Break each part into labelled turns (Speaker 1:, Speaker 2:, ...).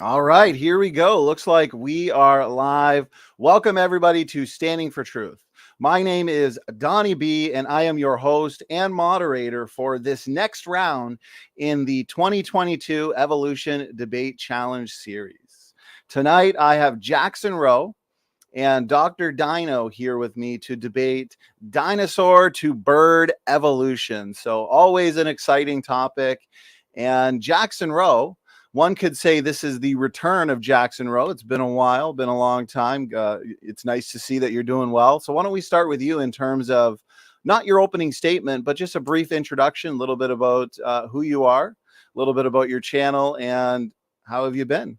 Speaker 1: All right, here we go. Looks like we are live. Welcome, everybody, to Standing for Truth. My name is Donnie B, and I am your host and moderator for this next round in the 2022 Evolution Debate Challenge series. Tonight, I have Jackson Rowe and Dr. Dino here with me to debate dinosaur to bird evolution. So, always an exciting topic. And Jackson Rowe, one could say this is the return of Jackson Rowe. It's been a while, been a long time. It's nice to see that you're doing well. So why don't we start with you in terms of not your opening statement, but just a brief introduction, a little bit about who you are, a little bit about your channel, and how have you been?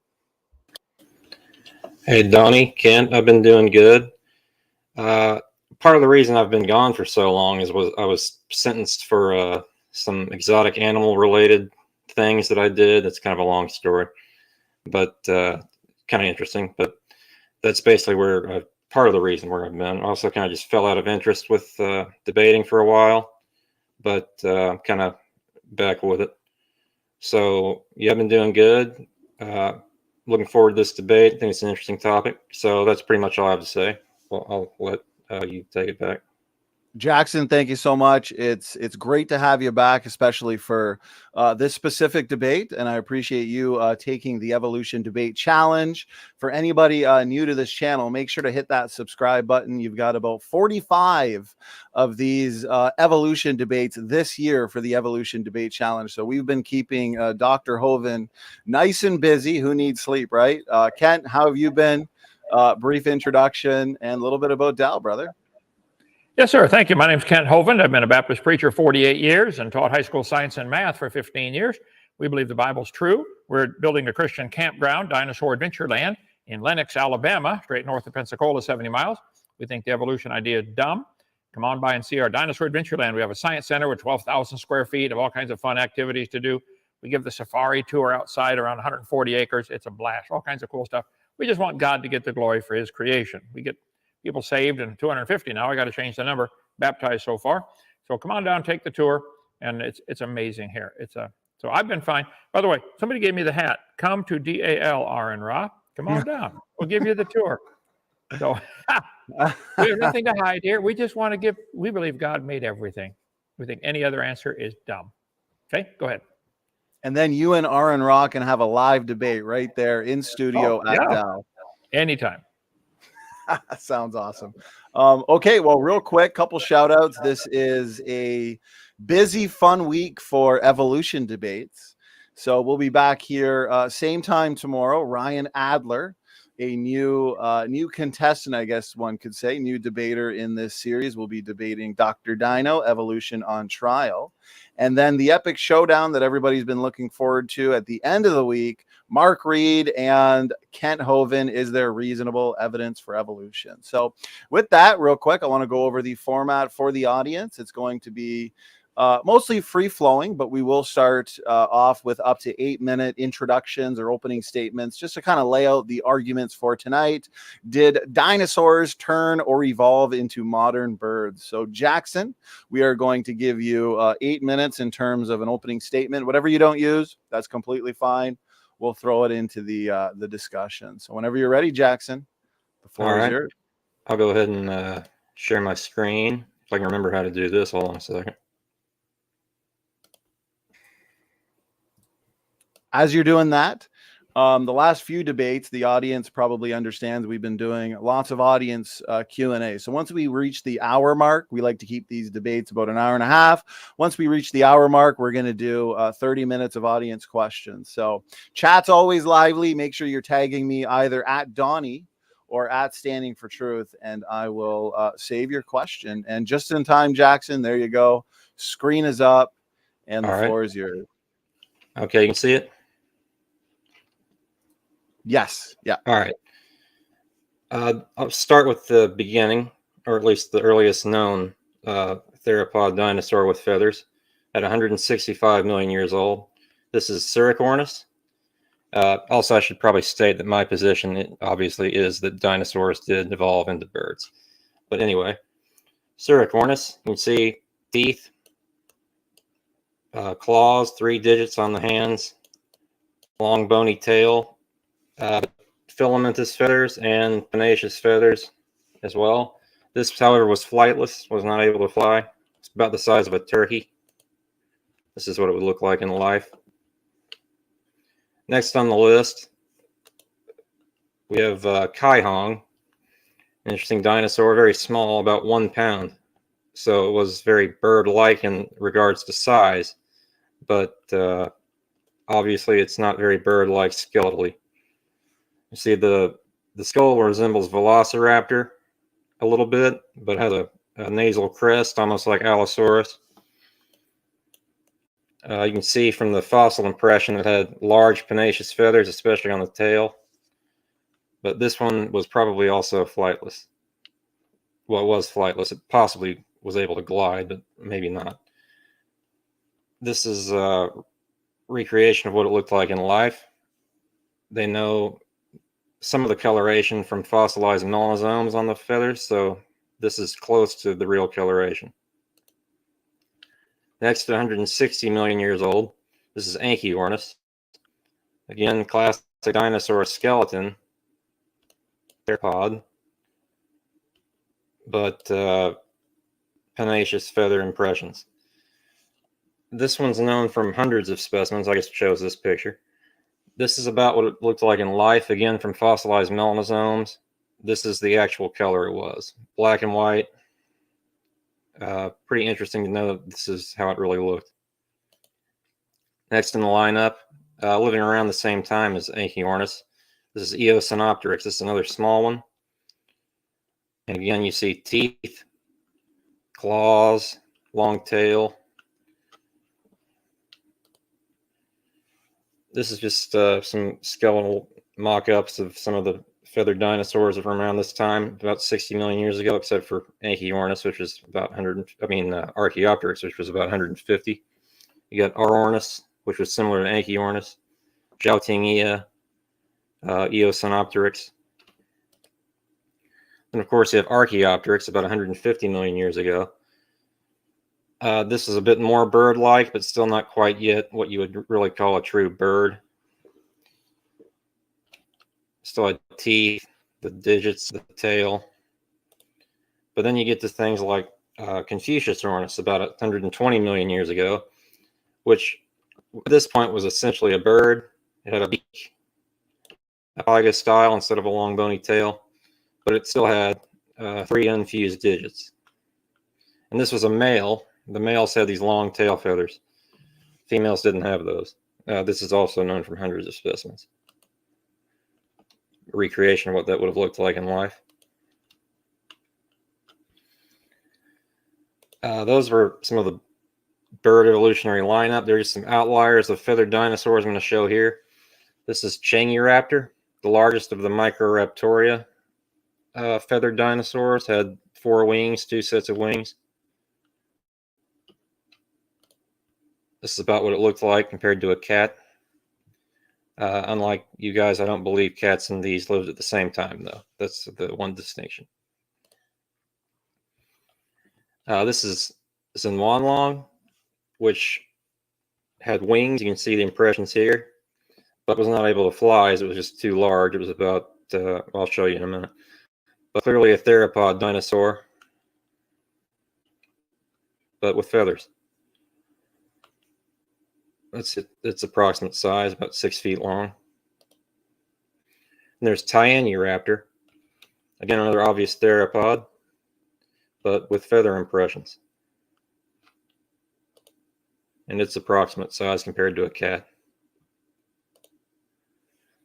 Speaker 2: Hey, Donnie, Kent, I've been doing good. Part of the reason I've been gone for so long is I was sentenced for some exotic animal related things that I did. That's kind of a long story, but kind of interesting. But that's basically where part of the reason where I've been. Also, kind of just fell out of interest with debating for a while, but kind of back with it. So yeah, I've been doing good. Looking forward to this debate. I think it's an interesting topic. So that's pretty much all I have to say. Well, I'll let you take it back.
Speaker 1: Jackson, thank you so much. It's great to have you back, especially for this specific debate. And I appreciate you taking the Evolution Debate Challenge. For anybody new to this channel, make sure to hit that subscribe button. You've got about 45 of these evolution debates this year for the Evolution Debate Challenge. So we've been keeping Dr. Hovind nice and busy. Who needs sleep, right? Kent, how have you been? Brief introduction and a little bit about Dal, brother.
Speaker 3: Yes, sir. Thank you. My name is Kent Hovind. I've been a Baptist preacher 48 years and taught high school science and math for 15 years. We believe the Bible's true. We're building a Christian campground, Dinosaur Adventureland, in Lenox, Alabama, straight north of Pensacola, 70 miles. We think the evolution idea is dumb. Come on by and see our Dinosaur Adventureland. We have a science center with 12,000 square feet of all kinds of fun activities to do. We give the safari tour outside around 140 acres. It's a blast, all kinds of cool stuff. We just want God to get the glory for his creation. We get people saved, and 250 now. I got to change the number. Baptized so far. So come on down, take the tour, and it's amazing here. So I've been fine. By the way, somebody gave me the hat. Come to DAL, Ra. Come on down. We'll give you the tour. So we have nothing to hide here. We just want to give. We believe God made everything. We think any other answer is dumb. Okay, go ahead.
Speaker 1: And then you and Ra can have a live debate right there in studio at Dal.
Speaker 3: Anytime.
Speaker 1: Sounds awesome. Okay, well, real quick, couple shout outs. This is a busy, fun week for evolution debates. So we'll be back here same time tomorrow. Ryan Adler, a new contestant, I guess one could say, new debater in this series, will be debating Dr. Dino, Evolution on Trial. And then the epic showdown that everybody's been looking forward to at the end of the week, Mark Reed and Kent Hovind, is there reasonable evidence for evolution? So with that, real quick, I want to go over the format for the audience. It's going to be mostly free-flowing, but we will start off with up to 8-minute introductions or opening statements just to kind of lay out the arguments for tonight. Did dinosaurs turn or evolve into modern birds? So Jackson, we are going to give you 8 minutes in terms of an opening statement. Whatever you don't use, that's completely fine. We'll throw it into the discussion. So whenever you're ready, Jackson, the floor is yours.
Speaker 2: I'll go ahead and share my screen. If I can remember how to do this, hold on a second.
Speaker 1: As you're doing that, the last few debates, the audience probably understands we've been doing lots of audience Q&A. So once we reach the hour mark, we like to keep these debates about an hour and a half. Once we reach the hour mark, we're going to do 30 minutes of audience questions. So chat's always lively. Make sure you're tagging me either at Donnie or at Standing for Truth, and I will save your question. And just in time, Jackson, there you go. Screen is up, and the floor is yours.
Speaker 2: Okay, you can see it?
Speaker 1: Yes. Yeah.
Speaker 2: All right. I'll start with the beginning, or at least the earliest known theropod dinosaur with feathers at 165 million years old. This is Siricornis. Also, I should probably state that my position obviously is that dinosaurs did evolve into birds. But anyway, Siricornis, you can see teeth, claws, 3 digits on the hands, long bony tail, filamentous feathers and pinnaceous feathers as well. This, however, was flightless, was not able to fly. It's about the size of a turkey. This is what it would look like in life. Next on the list, we have Kaihong, an interesting dinosaur, very small, about 1 pound. So it was very bird-like in regards to size, but obviously it's not very bird-like skeletally. You see the skull resembles Velociraptor a little bit, but has a nasal crest, almost like Allosaurus. You can see from the fossil impression it had large pinnaceous feathers, especially on the tail. But this one was probably also flightless. Well, it was flightless. It possibly was able to glide, but maybe not. This is a recreation of what it looked like in life. They know some of the coloration from fossilized melanosomes on the feathers, so this is close to the real coloration. Next, 160 million years old, this is Anchiornis. Again, classic dinosaur skeleton, theropod, but pinnaceous feather impressions. This one's known from hundreds of specimens. I guess it shows this picture. This is about what it looked like in life, again from fossilized melanosomes. This is the actual color it was, black and white. Pretty interesting to know that this is how it really looked. Next in the lineup, living around the same time as Anchiornis, this is Eosinopteryx. This is another small one. And again, you see teeth, claws, long tail. This is just some skeletal mock-ups of some of the feathered dinosaurs from around this time, about 60 million years ago, except for Anchiornis, which is about Archaeopteryx, which was about 150. You got Aornis, which was similar to Anchiornis, Zhaotingea, Eosinopteryx. And of course, you have Archaeopteryx, about 150 million years ago. This is a bit more bird-like, but still not quite yet what you would really call a true bird. Still had teeth, the digits, the tail. But then you get to things like Confuciusornis about 120 million years ago, which at this point was essentially a bird. It had a beak, a pyga style instead of a long bony tail, but it still had 3 unfused digits. And this was a male. The males had these long tail feathers. Females didn't have those. This is also known from hundreds of specimens. A recreation of what that would have looked like in life. Those were some of the bird evolutionary lineup. There's some outliers of feathered dinosaurs I'm going to show here. This is Changyuraptor, the largest of the Microraptoria feathered dinosaurs. Had 4 wings, 2 sets of wings. This is about what it looked like compared to a cat. Unlike you guys, I don't believe cats and these lived at the same time, though. That's the one distinction. This is Zinwanlong, which had wings. You can see the impressions here, but was not able to fly as it was just too large. It was about, I'll show you in a minute, but clearly a theropod dinosaur, but with feathers. That's its approximate size, about 6 feet long. And there's Tyanuraptor, again another obvious theropod, but with feather impressions. And its approximate size compared to a cat.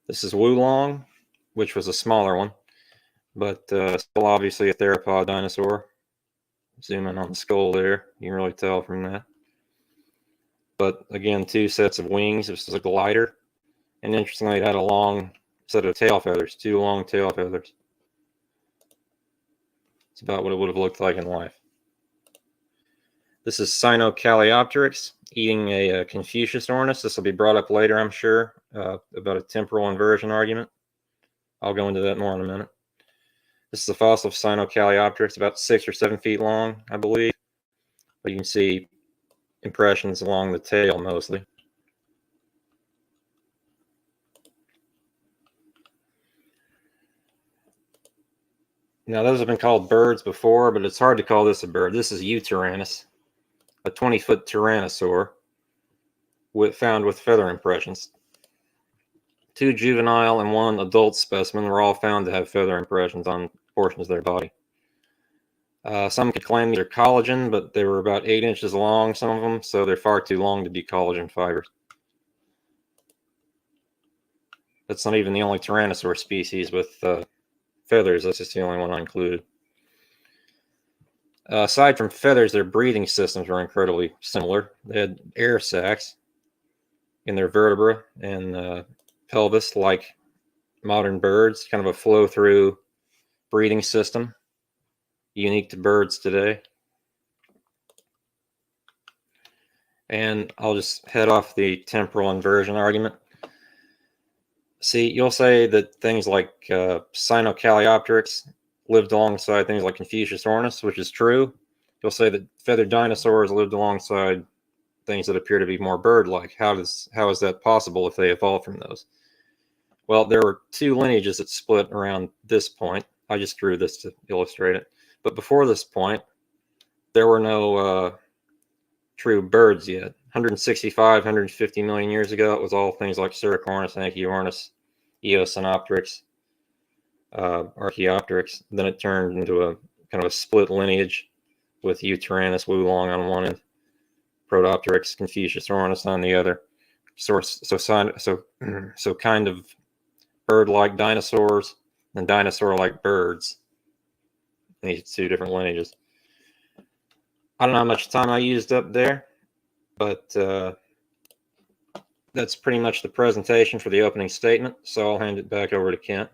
Speaker 2: This is Wulong, which was a smaller one, but still obviously a theropod dinosaur. Zoom in on the skull there, you can really tell from that. But again, 2 sets of wings. This is a glider. And interestingly, it had a long set of tail feathers, 2 long tail feathers. It's about what it would have looked like in life. This is Sinocalliopteryx eating a Confuciusornis. This will be brought up later, I'm sure, about a temporal inversion argument. I'll go into that more in a minute. This is a fossil of Sinocalliopteryx, about 6 or 7 feet long, I believe. But you can see impressions along the tail mostly. Now, those have been called birds before, but it's hard to call this a bird. This is Utyrannus, a 20-foot tyrannosaur found with feather impressions. 2 juvenile and 1 adult specimen were all found to have feather impressions on portions of their body. Some could claim they're collagen, but they were about 8 inches long, some of them, so they're far too long to be collagen fibers. That's not even the only tyrannosaur species with feathers. That's just the only one I included. Aside from feathers, their breathing systems were incredibly similar. They had air sacs in their vertebra and pelvis, like modern birds, kind of a flow-through breathing system, unique to birds today. And I'll just head off the temporal inversion argument. See, you'll say that things like Sinocalliopteryx lived alongside things like Confucius ornis, which is true. You'll say that feathered dinosaurs lived alongside things that appear to be more bird-like. How is that possible if they evolved from those? Well, there were 2 lineages that split around this point. I just drew this to illustrate it. But before this point, there were no true birds yet. 165, 150 million years ago, it was all things like Siricornis, Anchiornis, Eosinopteryx, Archaeopteryx. Then it turned into a kind of a split lineage with Utyrannus, Wulong on one end, Protopteryx, Confucius ornis on the other. So kind of bird-like dinosaurs and dinosaur-like birds. These 2 different lineages. I don't know how much time I used up there, but that's pretty much the presentation for the opening statement. So I'll hand it back over to Kent.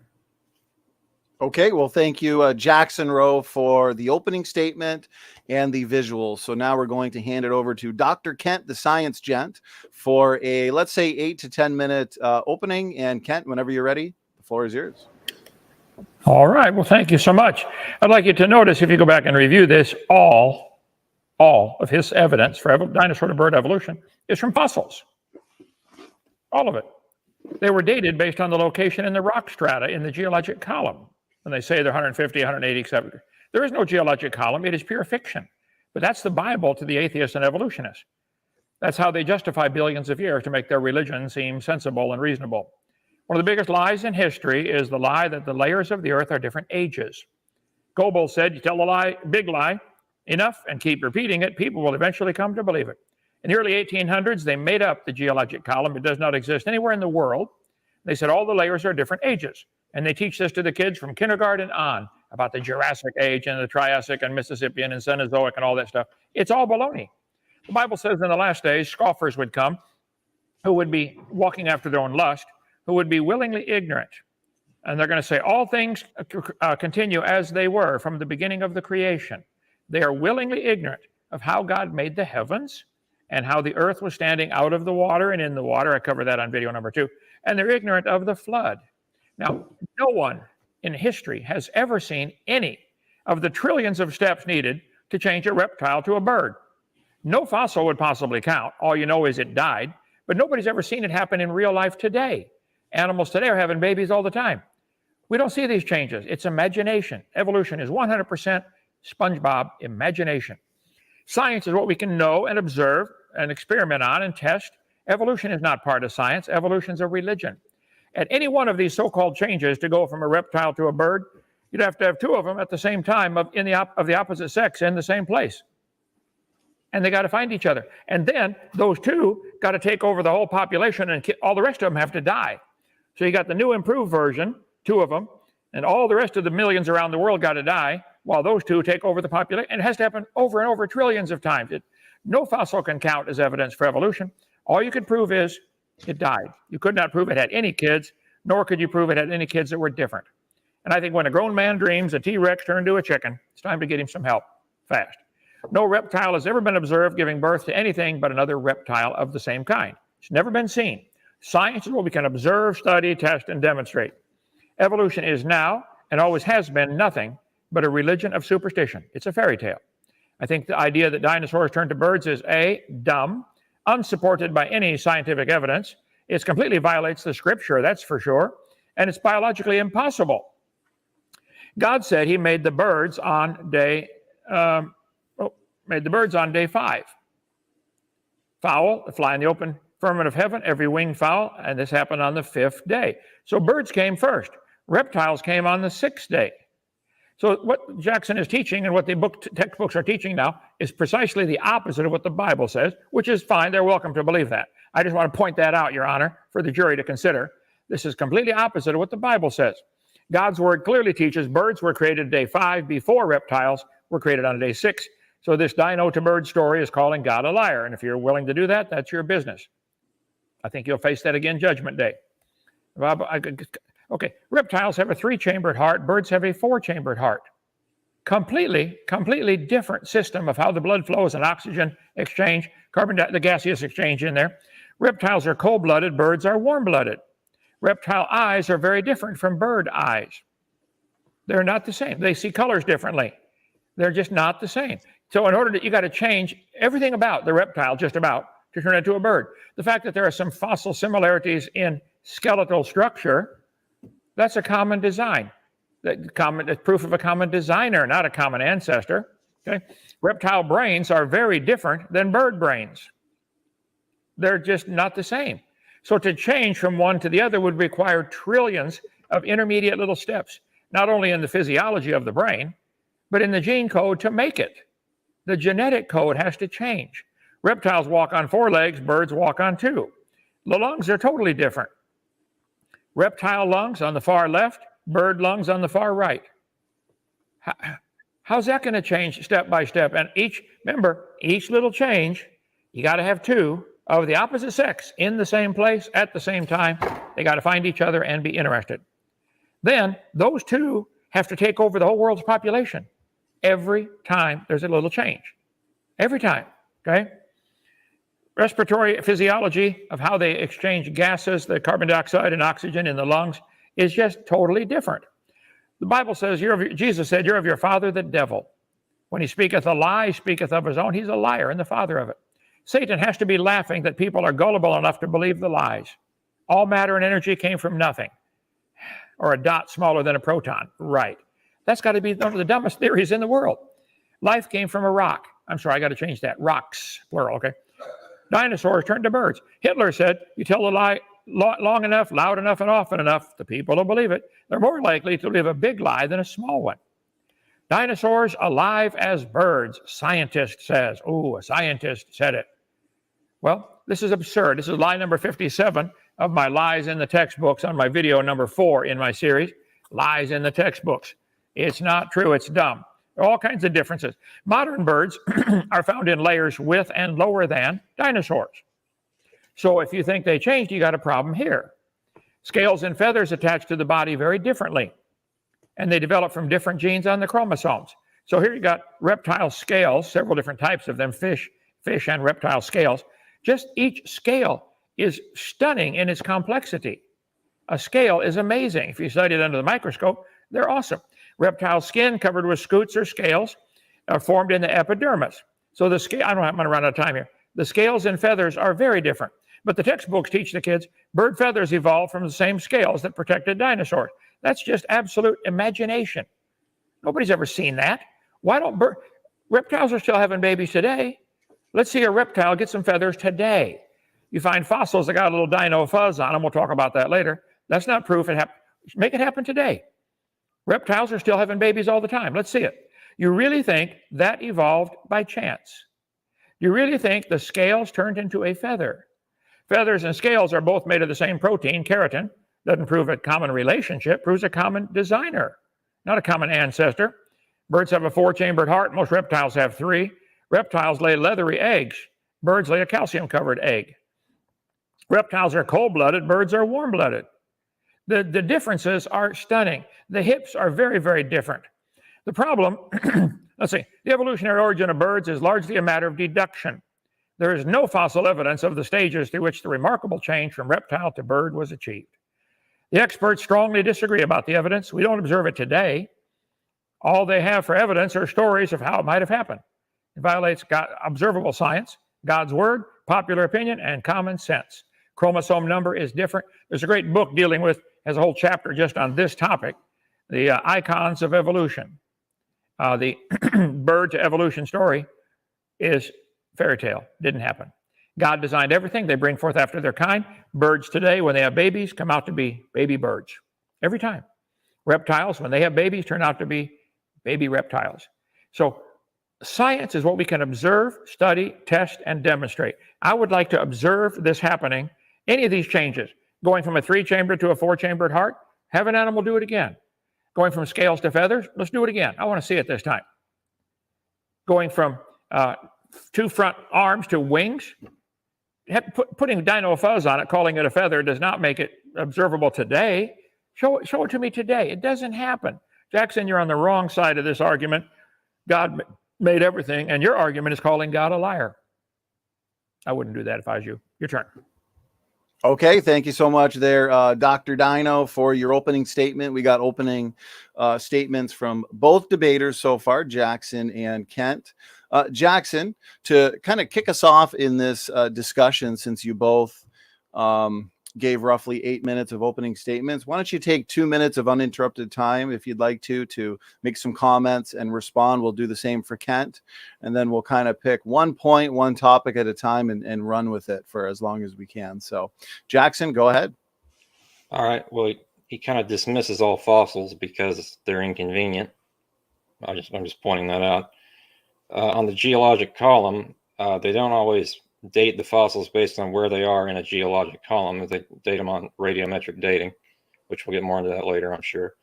Speaker 1: Okay, well, thank you, Jackson Rowe, for the opening statement and the visuals. So now we're going to hand it over to Dr. Kent, the science gent, for a, let's say, 8 to 10 minute opening. And Kent, whenever you're ready, the floor is yours.
Speaker 3: All right. Well, thank you so much. I'd like you to notice, if you go back and review this, all of his evidence for dinosaur to bird evolution is from fossils. All of it. They were dated based on the location in the rock strata in the geologic column. When they say they're 150, 180, etc. There is no geologic column. It is pure fiction. But that's the Bible to the atheists and evolutionists. That's how they justify billions of years to make their religion seem sensible and reasonable. One of the biggest lies in history is the lie that the layers of the earth are different ages. Goebbels said, you tell a lie, big lie, enough and keep repeating it, people will eventually come to believe it. In the early 1800s, they made up the geologic column. It does not exist anywhere in the world. They said all the layers are different ages. And they teach this to the kids from kindergarten on about the Jurassic age and the Triassic and Mississippian and Cenozoic and all that stuff. It's all baloney. The Bible says in the last days, scoffers would come who would be walking after their own lust, who would be willingly ignorant. And they're going to say all things continue as they were from the beginning of the creation. They are willingly ignorant of how God made the heavens and how the earth was standing out of the water and in the water. I covered that on video number 2. And they're ignorant of the flood. Now, no one in history has ever seen any of the trillions of steps needed to change a reptile to a bird. No fossil would possibly count. All you know is it died, but nobody's ever seen it happen in real life today. Animals today are having babies all the time. We don't see these changes. It's imagination. Evolution is 100% SpongeBob imagination. Science is what we can know and observe and experiment on and test. Evolution is not part of science. Evolution is a religion. At any one of these so-called changes to go from a reptile to a bird, you'd have to have 2 of them at the same time of the opposite sex in the same place. And they got to find each other. And then those 2 got to take over the whole population and all the rest of them have to die. So you got the new improved version, 2 of them, and all the rest of the millions around the world got to die while those 2 take over the population. And it has to happen over and over trillions of times. No fossil can count as evidence for evolution. All you can prove is it died. You could not prove it had any kids, nor could you prove it had any kids that were different. And I think when a grown man dreams a T-Rex turned to a chicken, it's time to get him some help, fast. No reptile has ever been observed giving birth to anything but another reptile of the same kind. It's never been seen. Science is what we can observe, study, test, and demonstrate. Evolution is now, and always has been, nothing but a religion of superstition. It's a fairy tale. I think the idea that dinosaurs turned to birds is A, dumb, unsupported by any scientific evidence. It completely violates the scripture, that's for sure, and it's biologically impossible. God said he made the birds on day 5. Fowl that fly in the open firmament of heaven, every winged fowl, and this happened on the 5th day. So birds came first. Reptiles came on the 6th day. So what Jackson is teaching and what the textbooks are teaching now is precisely the opposite of what the Bible says, which is fine. They're welcome to believe that. I just want to point that out, Your Honor, for the jury to consider. This is completely opposite of what the Bible says. God's word clearly teaches birds were created day 5 before reptiles were created on day 6. So this dino to bird story is calling God a liar. And if you're willing to do that, that's your business. I think you'll face that again Judgment Day. Okay, reptiles have a 3-chambered heart. Birds have a 4-chambered heart. Completely different system of how the blood flows and oxygen exchange, the gaseous exchange in there. Reptiles are cold-blooded. Birds are warm-blooded. Reptile eyes are very different from bird eyes. They're not the same. They see colors differently. They're just not the same. So in order to, you got to change everything about the reptile, just about, to turn it into a bird. The fact that there are some fossil similarities in skeletal structure, that's a common design. That's proof of a common designer, not a common ancestor. Okay? Reptile brains are very different than bird brains. They're just not the same. So to change from one to the other would require trillions of intermediate little steps, not only in the physiology of the brain, but in the gene code to make it. The genetic code has to change. Reptiles walk on 4 legs, birds walk on 2. The lungs are totally different. Reptile lungs on the far left, bird lungs on the far right. How's that going to change step by step? And remember, each little change, you got to have 2 of the opposite sex in the same place at the same time. They got to find each other and be interested. Then those 2 have to take over the whole world's population every time there's a little change. Every time, okay? Respiratory physiology of how they exchange gases, the carbon dioxide and oxygen in the lungs, is just totally different. The Bible says, Jesus said, you're of your father the devil. When he speaketh a lie, he speaketh of his own. He's a liar and the father of it. Satan has to be laughing that people are gullible enough to believe the lies. All matter and energy came from nothing, or a dot smaller than a proton. Right. That's got to be one of the dumbest theories in the world. Life came from a rock. I'm sorry, I got to change that. Rocks, plural, okay? Dinosaurs turned to birds. Hitler said, you tell a lie long enough, loud enough, and often enough, the people will believe it. They're more likely to believe a big lie than a small one. Dinosaurs alive as birds, scientist says. Oh, a scientist said it. Well, this is absurd. This is lie number 57 of my lies in the textbooks on my video number 4 in my series, Lies in the Textbooks. It's not true. It's dumb. There are all kinds of differences. Modern birds are found in layers with and lower than dinosaurs. So if you think they changed, you got a problem here. Scales and feathers attach to the body very differently, and they develop from different genes on the chromosomes. So here you got reptile scales, several different types of them, fish and reptile scales. Just each scale is stunning in its complexity. A scale is amazing. If you study it under the microscope, they're awesome. Reptile skin covered with scutes or scales are formed in the epidermis. So the scale, I'm going to run out of time here. The scales and feathers are very different. But the textbooks teach the kids bird feathers evolved from the same scales that protected dinosaurs. That's just absolute imagination. Nobody's ever seen that. Why don't reptiles are still having babies today? Let's see a reptile get some feathers today. You find fossils that got a little dino fuzz on them. We'll talk about that later. That's not proof it happened. Make it happen today. Reptiles are still having babies all the time. Let's see it. You really think that evolved by chance? You really think the scales turned into a feather? Feathers and scales are both made of the same protein, keratin. Doesn't prove a common relationship, proves a common designer, not a common ancestor. Birds have a 4-chambered heart. Most reptiles have 3. Reptiles lay leathery eggs. Birds lay a calcium-covered egg. Reptiles are cold-blooded. Birds are warm-blooded. The differences are stunning. The hips are very, very different. The problem, let's see, the evolutionary origin of birds is largely a matter of deduction. There is no fossil evidence of the stages through which the remarkable change from reptile to bird was achieved. The experts strongly disagree about the evidence. We don't observe it today. All they have for evidence are stories of how it might have happened. It violates observable science, God's word, popular opinion, and common sense. Chromosome number is different. There's a great book has a whole chapter just on this topic. the icons of evolution. The bird to evolution story is fairy tale. Didn't happen. God designed everything. They bring forth after their kind. Birds today, when they have babies, come out to be baby birds. Every time. Reptiles, when they have babies, turn out to be baby reptiles. So science is what we can observe, study, test, and demonstrate. I would like to observe this happening, any of these changes, going from a 3-chambered to a 4-chambered heart. Have an animal do it again. Going from scales to feathers, let's do it again. I want to see it this time. Going from 2 front arms to wings, putting dino fuzz on it, calling it a feather, does not make it observable today. Show it to me today. It doesn't happen. Jackson, you're on the wrong side of this argument. God made everything, and your argument is calling God a liar. I wouldn't do that if I was you. Your turn.
Speaker 1: Okay, thank you so much there, Dr. Dino, for your opening statement. We got opening statements from both debaters so far, Jackson and Kent. Jackson, to kind of kick us off in this discussion, since you both gave roughly 8 minutes of opening statements, why don't you take 2 minutes of uninterrupted time, if you'd like to make some comments and respond. We'll do the same for Kent, and then we'll kind of pick one point, one topic at a time and run with it for as long as we can. So, Jackson, go ahead.
Speaker 2: All right. Well, he kind of dismisses all fossils because they're inconvenient. I'm just pointing that out. On the geologic column, they don't always date the fossils based on where they are in a geologic column. They date them on radiometric dating, which we'll get more into that later, I'm sure.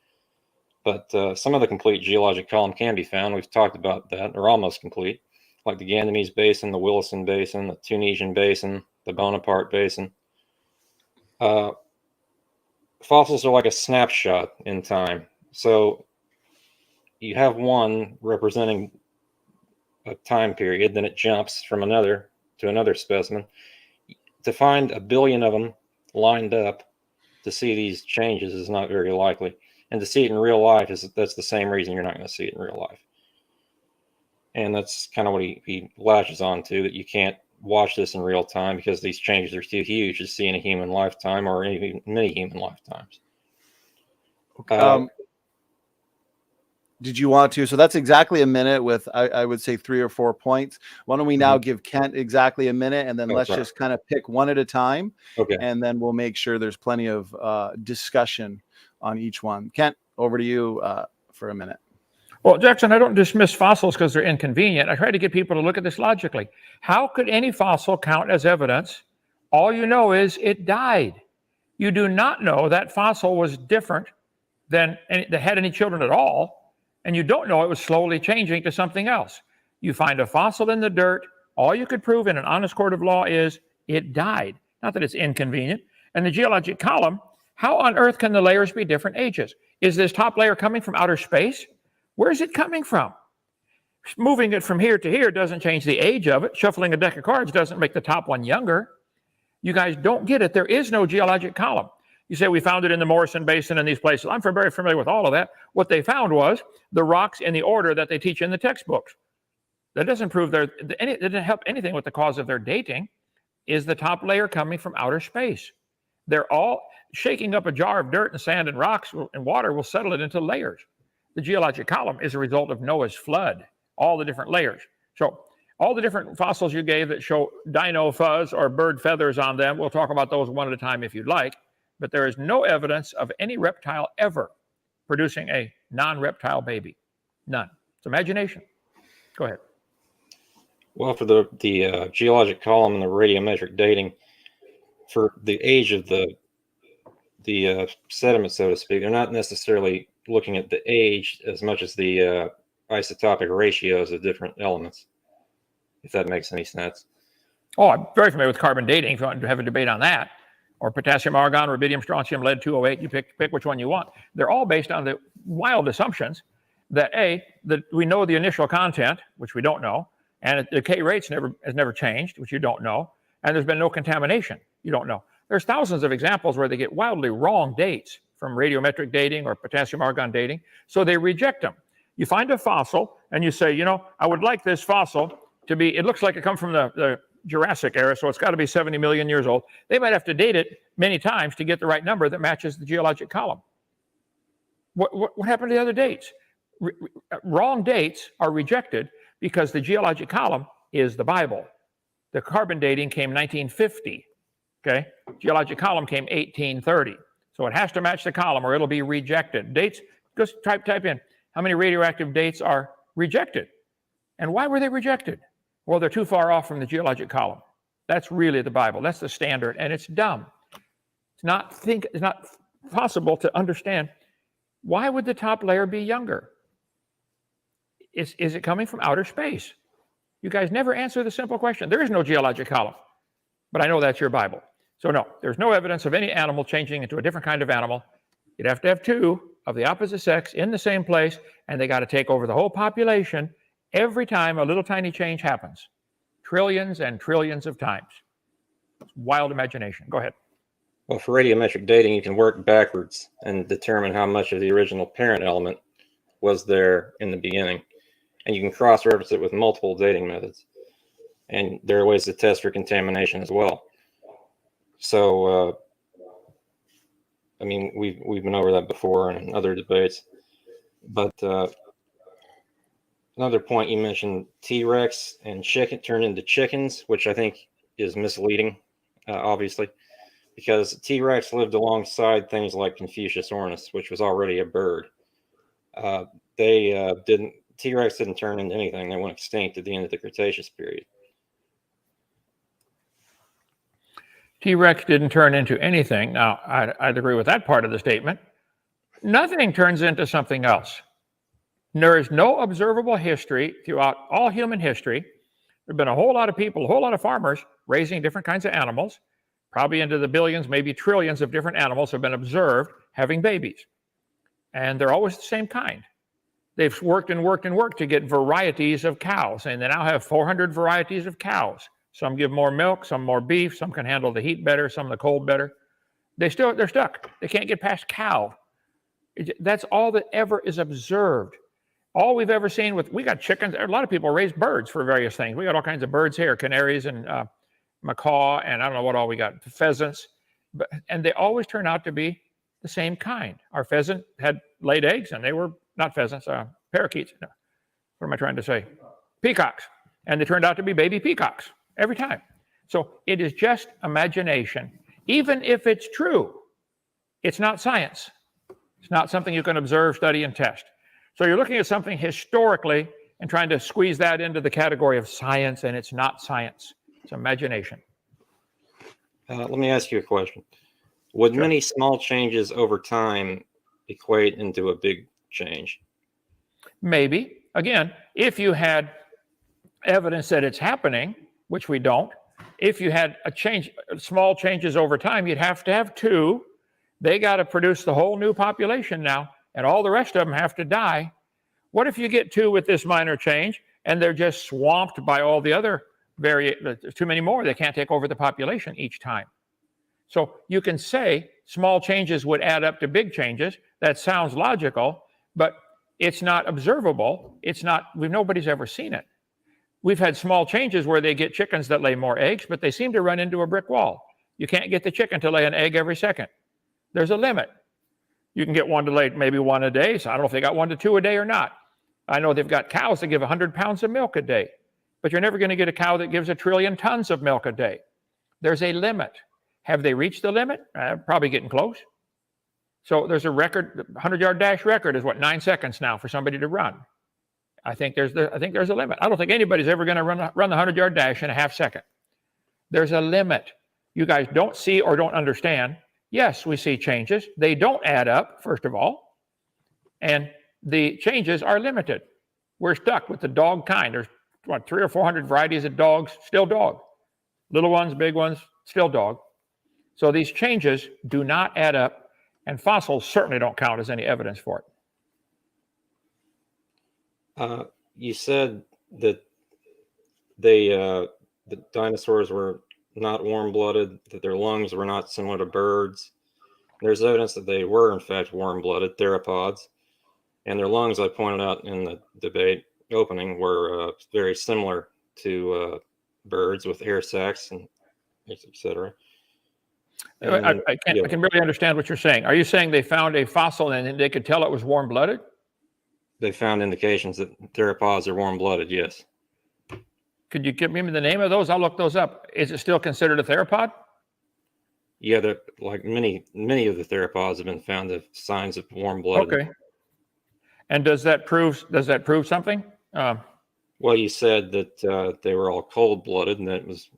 Speaker 2: But some of the complete geologic column can be found. We've talked about that. They're almost complete, like the Ganymede Basin, the Williston Basin, the Tunisian Basin, the Bonaparte Basin. Fossils are like a snapshot in time. So you have one representing a time period, then it jumps from another to another specimen. To find 1 billion of them lined up to see these changes is not very likely. And to see it in real life, that's the same reason you're not going to see it in real life. And that's kind of what he latches on to, that you can't watch this in real time because these changes are too huge to see in a human lifetime or even many human lifetimes.
Speaker 1: Did you want to? So that's exactly a minute with, I would say, 3 or 4 points. Why don't we now give Kent exactly a minute, and then let's just kind of pick one at a time.
Speaker 2: Okay.
Speaker 1: And then we'll make sure there's plenty of discussion on each one. Kent, over to you for a minute.
Speaker 3: Well, Jackson, I don't dismiss fossils because they're inconvenient. I try to get people to look at this logically. How could any fossil count as evidence? All you know is it died. You do not know that fossil was different than that had any children at all. And you don't know it was slowly changing to something else. You find a fossil in the dirt. All you could prove in an honest court of law is it died. Not that it's inconvenient. And the geologic column, how on earth can the layers be different ages? Is this top layer coming from outer space? Where is it coming from? Moving it from here to here doesn't change the age of it. Shuffling a deck of cards doesn't make the top one younger. You guys don't get it. There is no geologic column. You say we found it in the Morrison Basin and these places. I'm very familiar with all of that. What they found was the rocks in the order that they teach in the textbooks. That doesn't prove it didn't help anything with the cause of their dating. Is the top layer coming from outer space? They're all shaking up a jar of dirt and sand and rocks and water will settle it into layers. The geologic column is a result of Noah's flood, all the different layers. So all the different fossils you gave that show dino fuzz or bird feathers on them, we'll talk about those one at a time if you'd like. But there is no evidence of any reptile ever producing a non-reptile baby. None. It's imagination. Go ahead.
Speaker 2: Well, for the geologic column and the radiometric dating, for the age of the sediment, so to speak, they're not necessarily looking at the age as much as the isotopic ratios of different elements, if that makes any sense.
Speaker 3: Oh, I'm very familiar with carbon dating, if you want to have a debate on that. Or potassium, argon, rubidium, strontium, lead 208. You pick which one you want. They're all based on the wild assumptions that that we know the initial content, which we don't know, and the decay rates has never changed, which you don't know, and there's been no contamination. You don't know. There's thousands of examples where they get wildly wrong dates from radiometric dating or potassium, argon dating, so they reject them. You find a fossil and you say, I would like this fossil to be. It looks like it comes from the Jurassic era, so it's got to be 70 million years old. They might have to date it many times to get the right number that matches the geologic column. What happened to the other dates? Wrong dates are rejected because the geologic column is the Bible. The carbon dating came 1950. Okay, geologic column came 1830. So it has to match the column or it'll be rejected. Dates, just type in how many radioactive dates are rejected. And why were they rejected? Well, they're too far off from the geologic column. That's really the Bible. That's the standard, and it's dumb. It's not possible to understand. Why would the top layer be younger? Is it coming from outer space? You guys never answer the simple question. There is no geologic column, but I know that's your Bible. So no, there's no evidence of any animal changing into a different kind of animal. You'd have to have two of the opposite sex in the same place, and they got to take over the whole population every time a little tiny change happens. Trillions and trillions of times. It's wild imagination. Go ahead.
Speaker 2: Well, for radiometric dating, you can work backwards and determine how much of the original parent element was there in the beginning. And you can cross-reference it with multiple dating methods. And there are ways to test for contamination as well. So, I mean, we've been over that before in other debates. But another point you mentioned, T-Rex and chicken turned into chickens, which I think is misleading, obviously, because T-Rex lived alongside things like Confucius ornis, which was already a bird. T-Rex didn't turn into anything. They went extinct at the end of the Cretaceous period.
Speaker 3: T-Rex didn't turn into anything. Now, I'd agree with that part of the statement. Nothing turns into something else. There is no observable history throughout all human history. There have been a whole lot of people, a whole lot of farmers raising different kinds of animals. Probably into the billions, maybe trillions of different animals have been observed having babies. And they're always the same kind. They've worked and worked and worked to get varieties of cows, and they now have 400 varieties of cows. Some give more milk, some more beef, some can handle the heat better, some the cold better. They're stuck. They can't get past cow. That's all that ever is observed. All we've ever seen we got chickens. A lot of people raise birds for various things. We got all kinds of birds here, canaries and macaw, and I don't know what all we got, pheasants. And they always turn out to be the same kind. Our pheasant had laid eggs, and they were not pheasants, parakeets. No. What am I trying to say? Peacocks. And they turned out to be baby peacocks every time. So it is just imagination. Even if it's true, it's not science. It's not something you can observe, study, and test. So you're looking at something historically and trying to squeeze that into the category of science, and it's not science. It's imagination.
Speaker 2: Let me ask you a question. Would many small changes over time equate into a big change?
Speaker 3: Maybe. Again, if you had evidence that it's happening, which we don't, if you had small changes over time, you'd have to have two. They got to produce the whole new population now, and all the rest of them have to die. What if you get two with this minor change, and they're just swamped by all the other there's too many more. They can't take over the population each time. So you can say small changes would add up to big changes. That sounds logical, but it's not observable. Nobody's ever seen it. We've had small changes where they get chickens that lay more eggs, but they seem to run into a brick wall. You can't get the chicken to lay an egg every second. There's a limit. You can get one to lay maybe one a day. So I don't know if they got 1 to 2 a day or not. I know they've got cows that give 100 pounds of milk a day, but you're never going to get a cow that gives 1 trillion tons of milk a day. There's a limit. Have they reached the limit? Probably getting close. So there's a record, the 100-yard dash record is 9 seconds now for somebody to run. I think there's a limit. I don't think anybody's ever going to run the 100-yard dash in a half second. There's a limit. You guys don't see or don't understand. Yes, we see changes. They don't add up, first of all. And the changes are limited. We're stuck with the dog kind. There's 300 or 400 varieties of dogs, still dog. Little ones, big ones, still dog. So these changes do not add up, and fossils certainly don't count as any evidence for it.
Speaker 2: You said that the dinosaurs were not warm-blooded, that their lungs were not similar to birds. There's evidence that they were, in fact, warm-blooded theropods, and their lungs, I pointed out in the debate opening, were very similar to birds with air sacs and etc. And,
Speaker 3: I can barely understand what you're saying. Are you saying they found a fossil and they could tell it was warm-blooded?
Speaker 2: they found indications that theropods are warm-blooded, yes.
Speaker 3: Could you give me the name of those? I'll look those up. Is it still considered a theropod?
Speaker 2: Yeah, like many of the theropods have been found to have signs of warm-blooded.
Speaker 3: Okay. And does that prove something?
Speaker 2: Well, you said that they were all cold-blooded, and that it was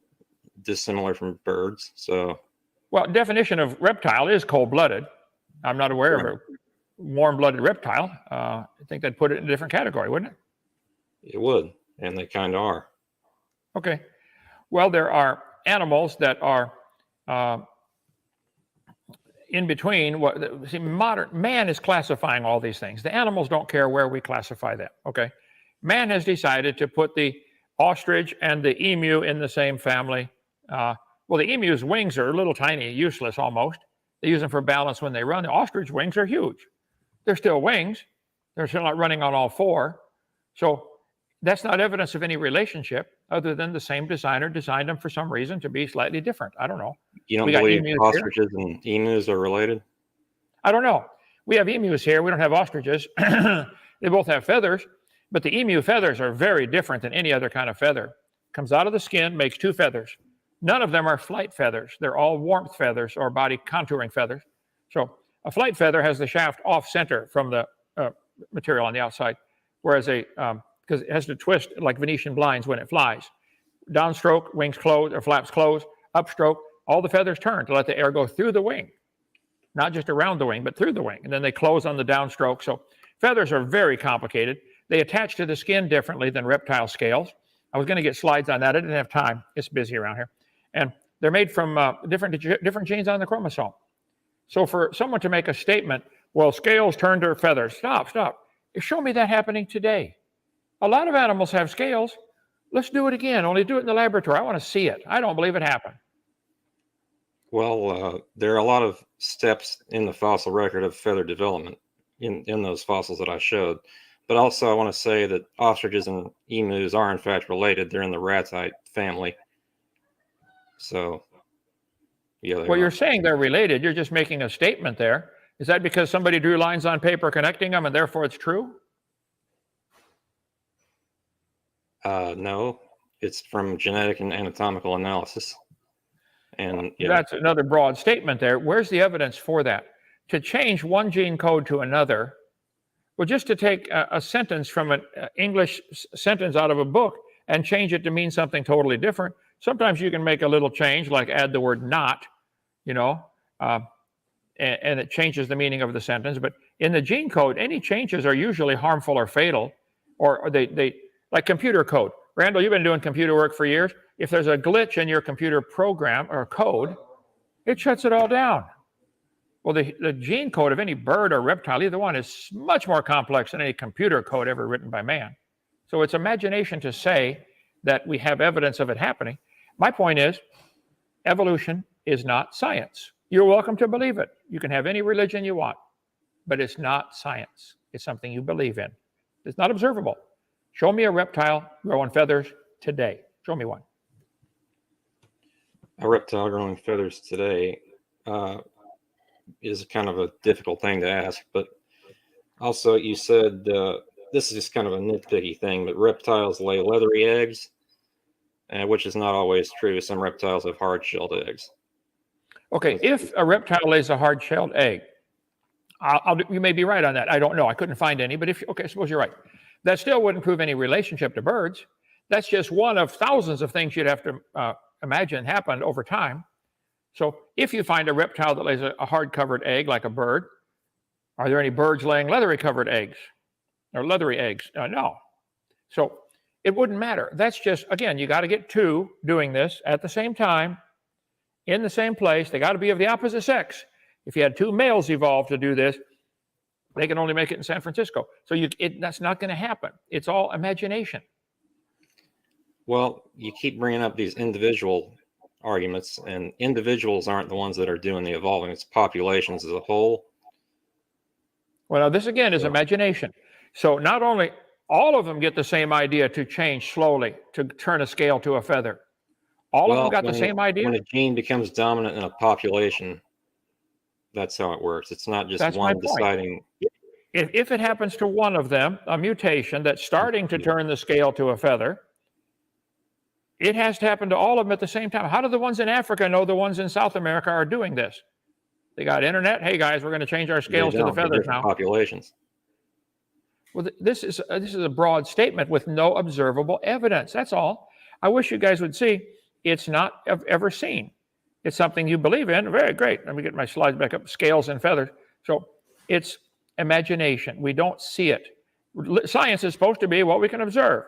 Speaker 2: dissimilar from birds. So,
Speaker 3: well, definition of reptile is cold-blooded. I'm not aware of a warm-blooded reptile. I think that'd put it in a different category, wouldn't it?
Speaker 2: it would, and they kind of are.
Speaker 3: Okay. Well, there are animals that are in between. Modern man is classifying all these things. The animals don't care where we classify them. Okay. Man has decided to put the ostrich and the emu in the same family. Well, the emu's wings are little tiny, useless almost. They use them for balance when they run. The ostrich wings are huge. They're still wings. They're still not running on all four. So that's not evidence of any relationship other than the same designer designed them for some reason to be slightly different. I don't know.
Speaker 2: You don't believe ostriches and emus are related?
Speaker 3: I don't know. We have emus here. We don't have ostriches. They both have feathers, but the emu feathers are very different than any other kind of feather. Comes out of the skin, makes two feathers. None of them are flight feathers. They're all warmth feathers or body contouring feathers. So a flight feather has the shaft off center from the material on the outside, whereas because it has to twist like Venetian blinds when it flies. Downstroke, wings close or flaps close. Upstroke, all the feathers turn to let the air go through the wing, not just around the wing, but through the wing. And then they close on the downstroke. So feathers are very complicated. They attach to the skin differently than reptile scales. I was going to get slides on that. I didn't have time. It's busy around here. And they're made from different genes on the chromosome. So for someone to make a statement, well, scales turn to feathers. Stop. Show me that happening today. A lot of animals have scales. Let's do it again, only do it in the laboratory. I want to see it. I don't believe it happened.
Speaker 2: Well, there are a lot of steps in the fossil record of feather development in those fossils that I showed. But also I want to say that ostriches and emus are in fact related. They're in the ratite family. So, yeah.
Speaker 3: Well, you're saying they're related. You're just making a statement there. Is that because somebody drew lines on paper connecting them and therefore it's true?
Speaker 2: No, it's from genetic and anatomical analysis. And yeah.
Speaker 3: That's another broad statement there. Where's the evidence for that? To change one gene code to another, well, just to take a sentence from an English sentence out of a book and change it to mean something totally different. Sometimes you can make a little change, like add the word not, and it changes the meaning of the sentence. But in the gene code, any changes are usually harmful or fatal, or they like computer code. Randall, you've been doing computer work for years. If there's a glitch in your computer program or code, it shuts it all down. Well, the gene code of any bird or reptile, either one, is much more complex than any computer code ever written by man. So it's imagination to say that we have evidence of it happening. My point is, evolution is not science. You're welcome to believe it. You can have any religion you want, but it's not science. It's something you believe in. It's not observable. Show me a reptile growing feathers today. Show me one.
Speaker 2: A reptile growing feathers today is kind of a difficult thing to ask, but also you said, this is just kind of a nitpicky thing, but reptiles lay leathery eggs, which is not always true. Some reptiles have hard-shelled eggs.
Speaker 3: Okay, if a reptile lays a hard-shelled egg, you may be right on that. I don't know. I couldn't find any, but suppose you're right. That still wouldn't prove any relationship to birds. That's just one of thousands of things you'd have to imagine happened over time. So if you find a reptile that lays a hard-covered egg like a bird, are there any birds laying leathery-covered eggs or leathery eggs? No. So it wouldn't matter. That's just, again, you got to get two doing this at the same time, in the same place. They got to be of the opposite sex. If you had two males evolve to do this, they can only make it in San Francisco. So that's not going to happen. It's all imagination.
Speaker 2: Well, you keep bringing up these individual arguments, and individuals aren't the ones that are doing the evolving. It's populations as a whole.
Speaker 3: Well, now this again is imagination. So not only all of them get the same idea to change slowly, to turn a scale to a feather. All of them
Speaker 2: Well,
Speaker 3: got the same idea?
Speaker 2: when a gene becomes dominant in a population, that's how it works. It's not just
Speaker 3: That's my
Speaker 2: one
Speaker 3: point.
Speaker 2: deciding.
Speaker 3: If it happens to one of them, a mutation that's starting to turn the scale to a feather, it has to happen to all of them at the same time. How do the ones in Africa know the ones in South America are doing this? They got internet. Hey guys, we're going to change our scales to the feathers now.
Speaker 2: Populations.
Speaker 3: Well, this is a broad statement with no observable evidence. That's all. I wish you guys would see. It's not ever seen. It's something you believe in. Very great. Let me get my slides back up. Scales and feathers. So it's imagination. We don't see it. Science is supposed to be what we can observe.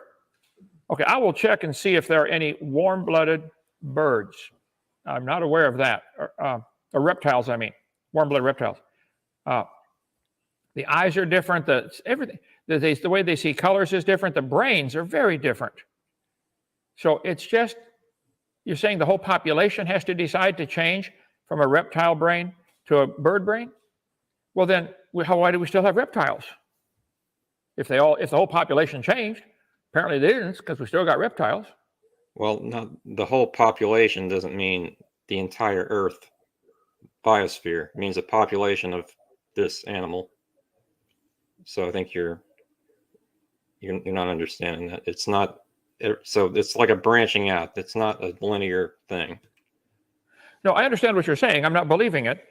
Speaker 3: Okay, I will check and see if there are any warm-blooded birds. I'm not aware of that. Or reptiles, I mean. Warm-blooded reptiles. The eyes are different. Everything. The way they see colors is different. The brains are very different. So it's just, you're saying the whole population has to decide to change from a reptile brain to a bird brain? Well, then, why do we still have reptiles? If the whole population changed, apparently they didn't, because we still got reptiles.
Speaker 2: Well, not the whole population doesn't mean the entire Earth biosphere. It means a population of this animal. So I think you're not understanding that. It's not. So it's like a branching out. It's not a linear thing.
Speaker 3: No, I understand what you're saying. I'm not believing it.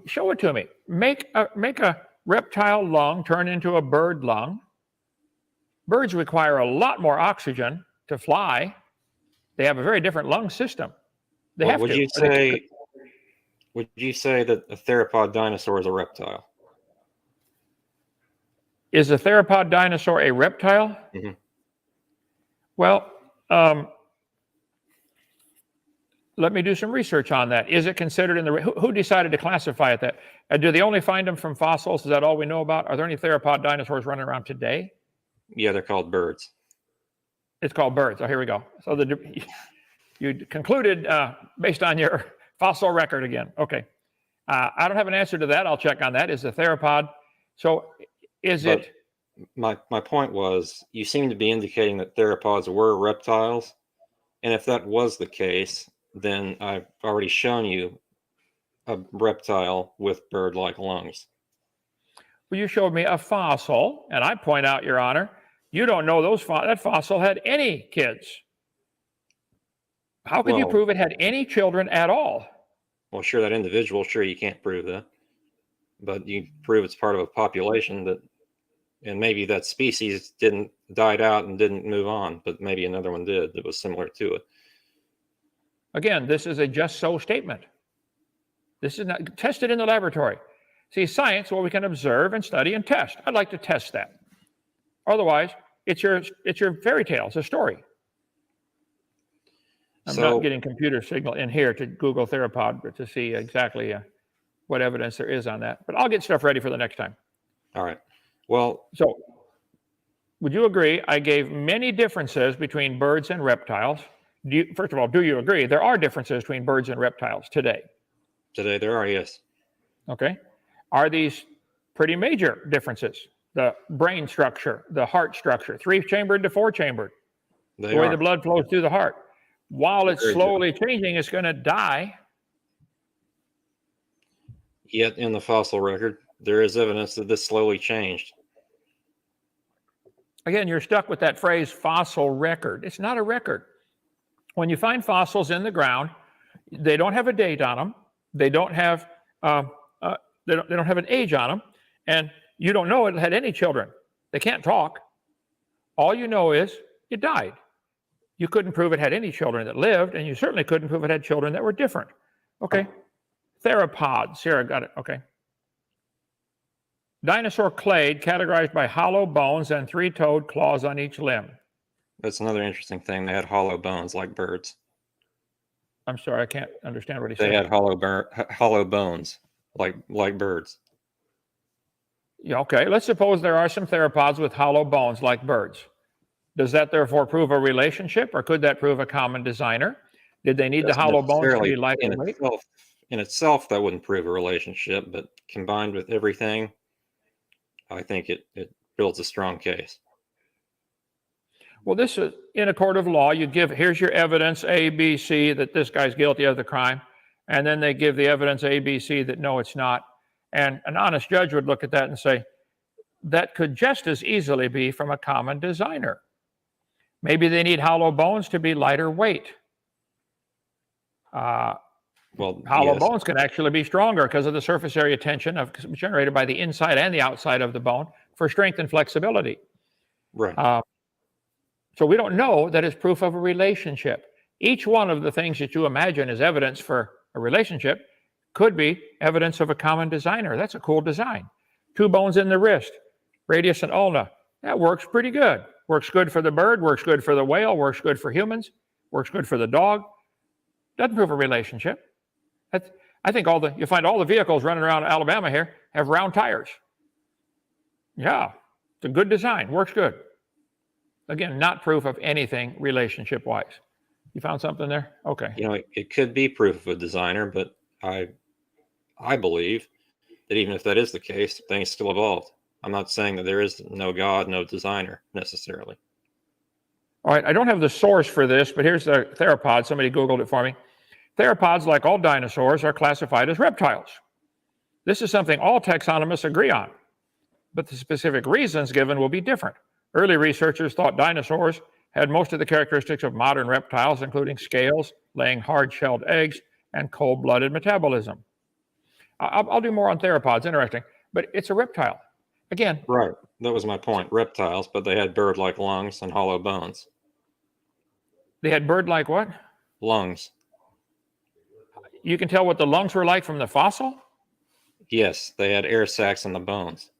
Speaker 3: Show it to me. Make a reptile lung turn into a bird lung. Birds require a lot more oxygen to fly. They have a very different lung system.
Speaker 2: Would you say that a theropod dinosaur is a reptile?
Speaker 3: Is a theropod dinosaur a reptile?
Speaker 2: Mm-hmm.
Speaker 3: Well, let me do some research on that. Is it considered in the... Who decided to classify it that? Do they only find them from fossils? Is that all we know about? Are there any theropod dinosaurs running around today?
Speaker 2: Yeah, they're called birds.
Speaker 3: It's called birds. Oh, here we go. So you concluded based on your fossil record again. Okay. I don't have an answer to that. I'll check on that. Is a theropod... So
Speaker 2: my point was, you seem to be indicating that theropods were reptiles, and if that was the case, then I've already shown you a reptile with bird-like lungs.
Speaker 3: Well, you showed me a fossil, and I point out, Your Honor, you don't know that fossil had any kids. How could you prove it had any children at all?
Speaker 2: Well, sure, that individual, sure, you can't prove that. But you prove it's part of a population and maybe that species died out and didn't move on, but maybe another one did that was similar to it.
Speaker 3: Again, this is a just so statement. This is not tested in the laboratory. See, science, well, we can observe and study and test. I'd like to test that. Otherwise, it's your fairy tale. It's a story. I'm not getting computer signal in here to Google theropod to see exactly what evidence there is on that. But I'll get stuff ready for the next time.
Speaker 2: All right. Well,
Speaker 3: so would you agree I gave many differences between birds and reptiles? First of all, do you agree there are differences between birds and reptiles today?
Speaker 2: Today there are, yes.
Speaker 3: Okay. Are these pretty major differences? The brain structure, the heart structure, 3-chambered to 4-chambered, the way the blood flows through the heart. While it's slowly changing, it's going to die.
Speaker 2: Yet in the fossil record, there is evidence that this slowly changed.
Speaker 3: Again, you're stuck with that phrase, fossil record. It's not a record. When you find fossils in the ground, they don't have a date on them. They don't have they don't have an age on them, and you don't know it had any children. They can't talk. All you know is it died. You couldn't prove it had any children that lived, and you certainly couldn't prove it had children that were different. Okay. Theropods. Here, I got it. Okay. Dinosaur clade categorized by hollow bones and 3-toed claws on each limb.
Speaker 2: That's another interesting thing. They had hollow bones like birds.
Speaker 3: I'm sorry, I can't understand what he said.
Speaker 2: They had hollow bones like birds.
Speaker 3: Yeah, okay. Let's suppose there are some theropods with hollow bones like birds. Does that therefore prove a relationship, or could that prove a common designer? Did they need the hollow bones to be life and weight?
Speaker 2: In itself, that wouldn't prove a relationship, but combined with everything, I think it builds a strong case.
Speaker 3: Well, this is in a court of law. You give, here's your evidence A, B, C that this guy's guilty of the crime. And then they give the evidence A, B, C that no, it's not. And an honest judge would look at that and say, that could just as easily be from a common designer. Maybe they need hollow bones to be lighter weight. Hollow bones can actually be stronger because of the surface area tension generated by the inside and the outside of the bone for strength and flexibility.
Speaker 2: Right.
Speaker 3: So we don't know that it's proof of a relationship. Each one of the things that you imagine as evidence for a relationship could be evidence of a common designer. That's a cool design. 2 bones in the wrist, radius and ulna. That works pretty good. Works good for the bird, works good for the whale, works good for humans, works good for the dog. Doesn't prove a relationship. I think you find all the vehicles running around Alabama here have round tires. Yeah, it's a good design, works good. Again, not proof of anything relationship-wise. You found something there? Okay.
Speaker 2: It could be proof of a designer, but I believe that even if that is the case, things still evolved. I'm not saying that there is no God, no designer necessarily.
Speaker 3: All right, I don't have the source for this, but here's the theropod. Somebody Googled it for me. Theropods, like all dinosaurs, are classified as reptiles. This is something all taxonomists agree on, but the specific reasons given will be different. Early researchers thought dinosaurs had most of the characteristics of modern reptiles, including scales, laying hard-shelled eggs, and cold-blooded metabolism. I'll do more on theropods, interesting, but it's a reptile. Again.
Speaker 2: Right, that was my point. Reptiles, but they had bird-like lungs and hollow bones.
Speaker 3: They had bird-like what?
Speaker 2: Lungs.
Speaker 3: You can tell what the lungs were like from the fossil?
Speaker 2: Yes, they had air sacs in the bones.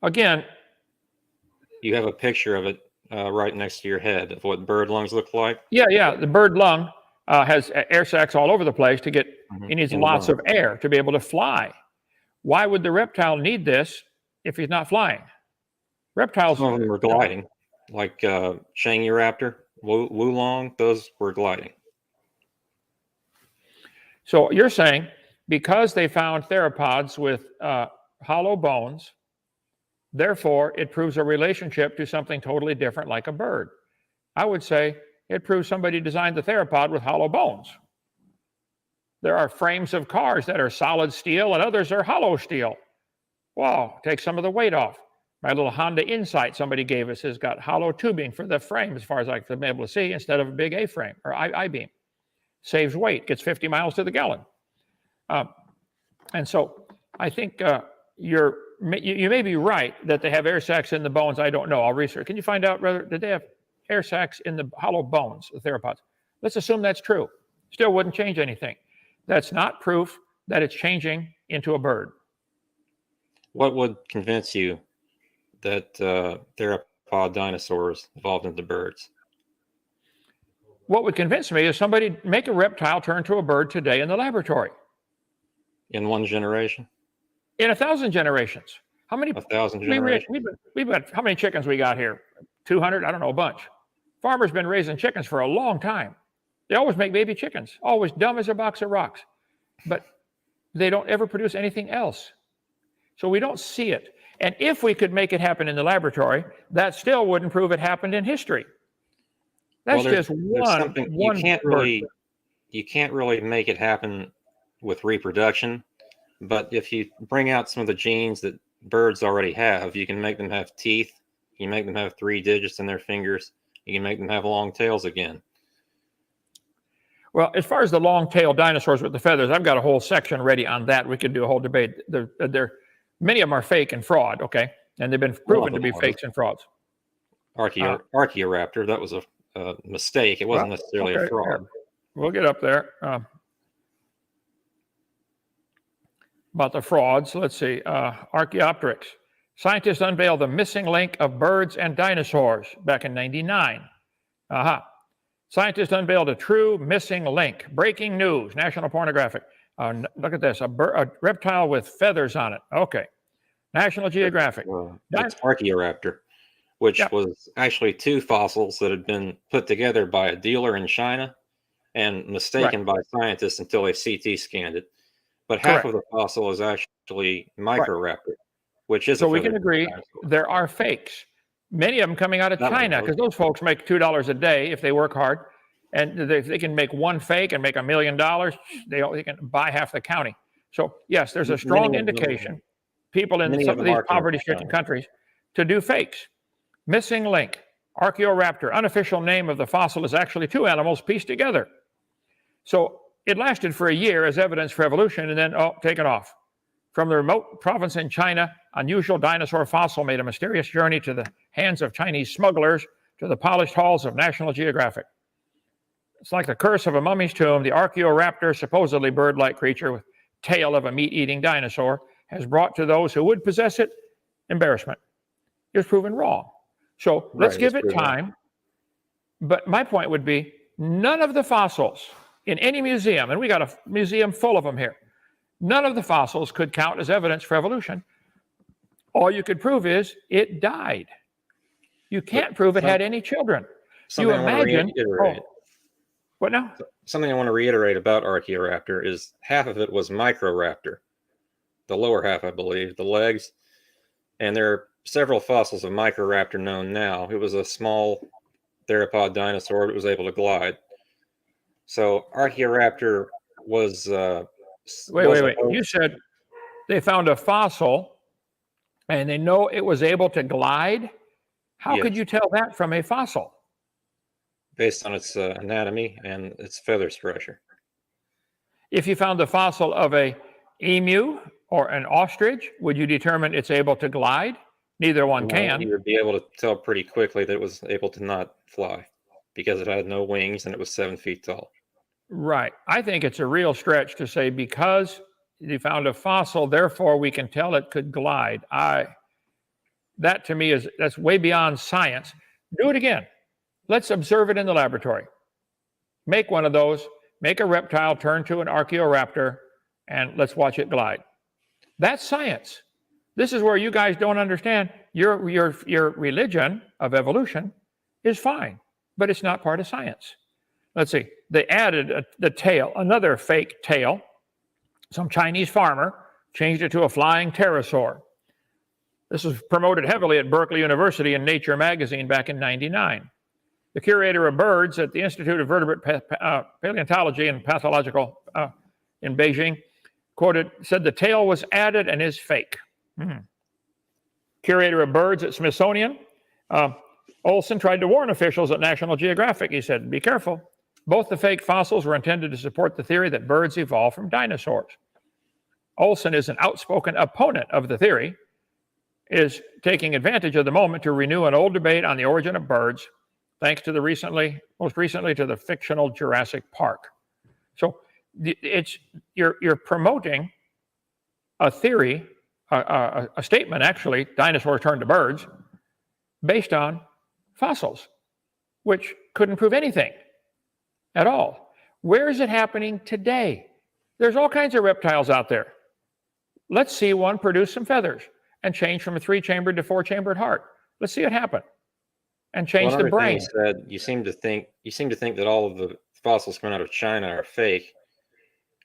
Speaker 3: Again,
Speaker 2: you have a picture of it right next to your head of what bird lungs look like.
Speaker 3: Yeah. The bird lung has air sacs all over the place to get. He needs lots of air to be able to fly. Why would the reptile need this if he's not flying? Reptiles.
Speaker 2: Some of them were gliding, like Shangiraptor, Wulong. Those were gliding.
Speaker 3: So you're saying because they found theropods with hollow bones, therefore it proves a relationship to something totally different, like a bird. I would say it proves somebody designed the theropod with hollow bones. There are frames of cars that are solid steel and others are hollow steel. Wow, take some of the weight off. My little Honda Insight somebody gave us has got hollow tubing for the frame, as far as I can be able to see, instead of a big A-frame or I-beam. Saves weight, gets 50 miles to the gallon. And so I think you may be right that they have air sacs in the bones. I don't know. I'll research. Can you find out whether did they have air sacs in the hollow bones, the theropods? Let's assume that's true. Still wouldn't change anything. That's not proof that it's changing into a bird.
Speaker 2: What would convince you that theropod dinosaurs evolved into birds?
Speaker 3: What would convince me is somebody make a reptile turn to a bird today in the laboratory.
Speaker 2: In one generation?
Speaker 3: In 1,000 generations. How many?
Speaker 2: 1,000 generations?
Speaker 3: We've got, how many chickens we got here? 200? I don't know, a bunch. Farmers been raising chickens for a long time. They always make baby chickens, always dumb as a box of rocks. But they don't ever produce anything else. So we don't see it. And if we could make it happen in the laboratory, that still wouldn't prove it happened in history. That's just one.
Speaker 2: You can't really make it happen with reproduction, but if you bring out some of the genes that birds already have, you can make them have teeth. You can make them have 3 digits in their fingers. You can make them have long tails again.
Speaker 3: Well, as far as the long-tailed dinosaurs with the feathers, I've got a whole section ready on that. We could do a whole debate. Many of them are fake and fraud, okay? And they've been proven to be fakes and frauds.
Speaker 2: Archaeoraptor, that was a mistake. It wasn't necessarily a fraud.
Speaker 3: We'll get up there. About the frauds, let's see. Archaeopteryx. Scientists unveiled the missing link of birds and dinosaurs back in '99. Scientists unveiled a true missing link. Breaking news, National Pornographic. Look at this, a reptile with feathers on it. Okay. National Geographic.
Speaker 2: It's Archaeoraptor, which was actually 2 fossils that had been put together by a dealer in China and mistaken by scientists until they CT scanned it. But half of the fossil is actually Microraptor, which is
Speaker 3: so we can agree dinosaur. There are fakes. Many of them coming out of China, because those folks make $2 a day if they work hard. And if they can make one fake and make $1 million, they can buy half the county. So yes, there's a strong indication people in some of these poverty-stricken countries to do fakes. Missing link, Archaeoraptor, unofficial name of the fossil is actually two animals pieced together. So it lasted for a year as evidence for evolution and then, taken off. From the remote province in China, unusual dinosaur fossil made a mysterious journey to the hands of Chinese smugglers to the polished halls of National Geographic. It's like the curse of a mummy's tomb. The Archaeoraptor, supposedly bird-like creature with tail of a meat-eating dinosaur, has brought to those who would possess it embarrassment. It was proven wrong. So let's give it time. But my point would be, none of the fossils in any museum, and we got a museum full of them here, none of the fossils could count as evidence for evolution. All you could prove is it died. You can't prove it had any children. You imagine. What now?
Speaker 2: Something I want to reiterate about Archaeoraptor is half of it was Microraptor, the lower half, I believe, the legs. And there are several fossils of Microraptor known now. It was a small theropod dinosaur that was able to glide. So Archaeoraptor was...
Speaker 3: Wait. You said they found a fossil and they know it was able to glide? How could you tell that from a fossil?
Speaker 2: Based on its anatomy and its feather structure.
Speaker 3: If you found the fossil of a emu or an ostrich, would you determine it's able to glide? Neither one can.
Speaker 2: You would be able to tell pretty quickly that it was able to not fly because it had no wings and it was 7 feet tall.
Speaker 3: Right. I think it's a real stretch to say because you found a fossil, therefore we can tell it could glide. That to me that's way beyond science. Do it again. Let's observe it in the laboratory. Make one of those, make a reptile turn to an Archaeoraptor, and let's watch it glide. That's science. This is where you guys don't understand. Your religion of evolution is fine, but it's not part of science. Let's see. They added the tail, another fake tail. Some Chinese farmer changed it to a flying pterosaur. This was promoted heavily at Berkeley University in Nature magazine back in '99. The curator of birds at the Institute of Vertebrate Paleontology and Pathological in Beijing said the tail was added and is fake. Curator of birds at Smithsonian, Olson tried to warn officials at National Geographic. He said, be careful. Both the fake fossils were intended to support the theory that birds evolved from dinosaurs. Olson is an outspoken opponent of the theory, is taking advantage of the moment to renew an old debate on the origin of birds, thanks to most recently to the fictional Jurassic Park. So you're promoting a theory, a statement actually, dinosaurs turned to birds, based on fossils, which couldn't prove anything at all. Where is it happening today? There's all kinds of reptiles out there. Let's see one produce some feathers and change from a 3-chambered to 4-chambered heart. Let's see it happen. And change the brain.
Speaker 2: You seem to think that all of the fossils coming out of China are fake,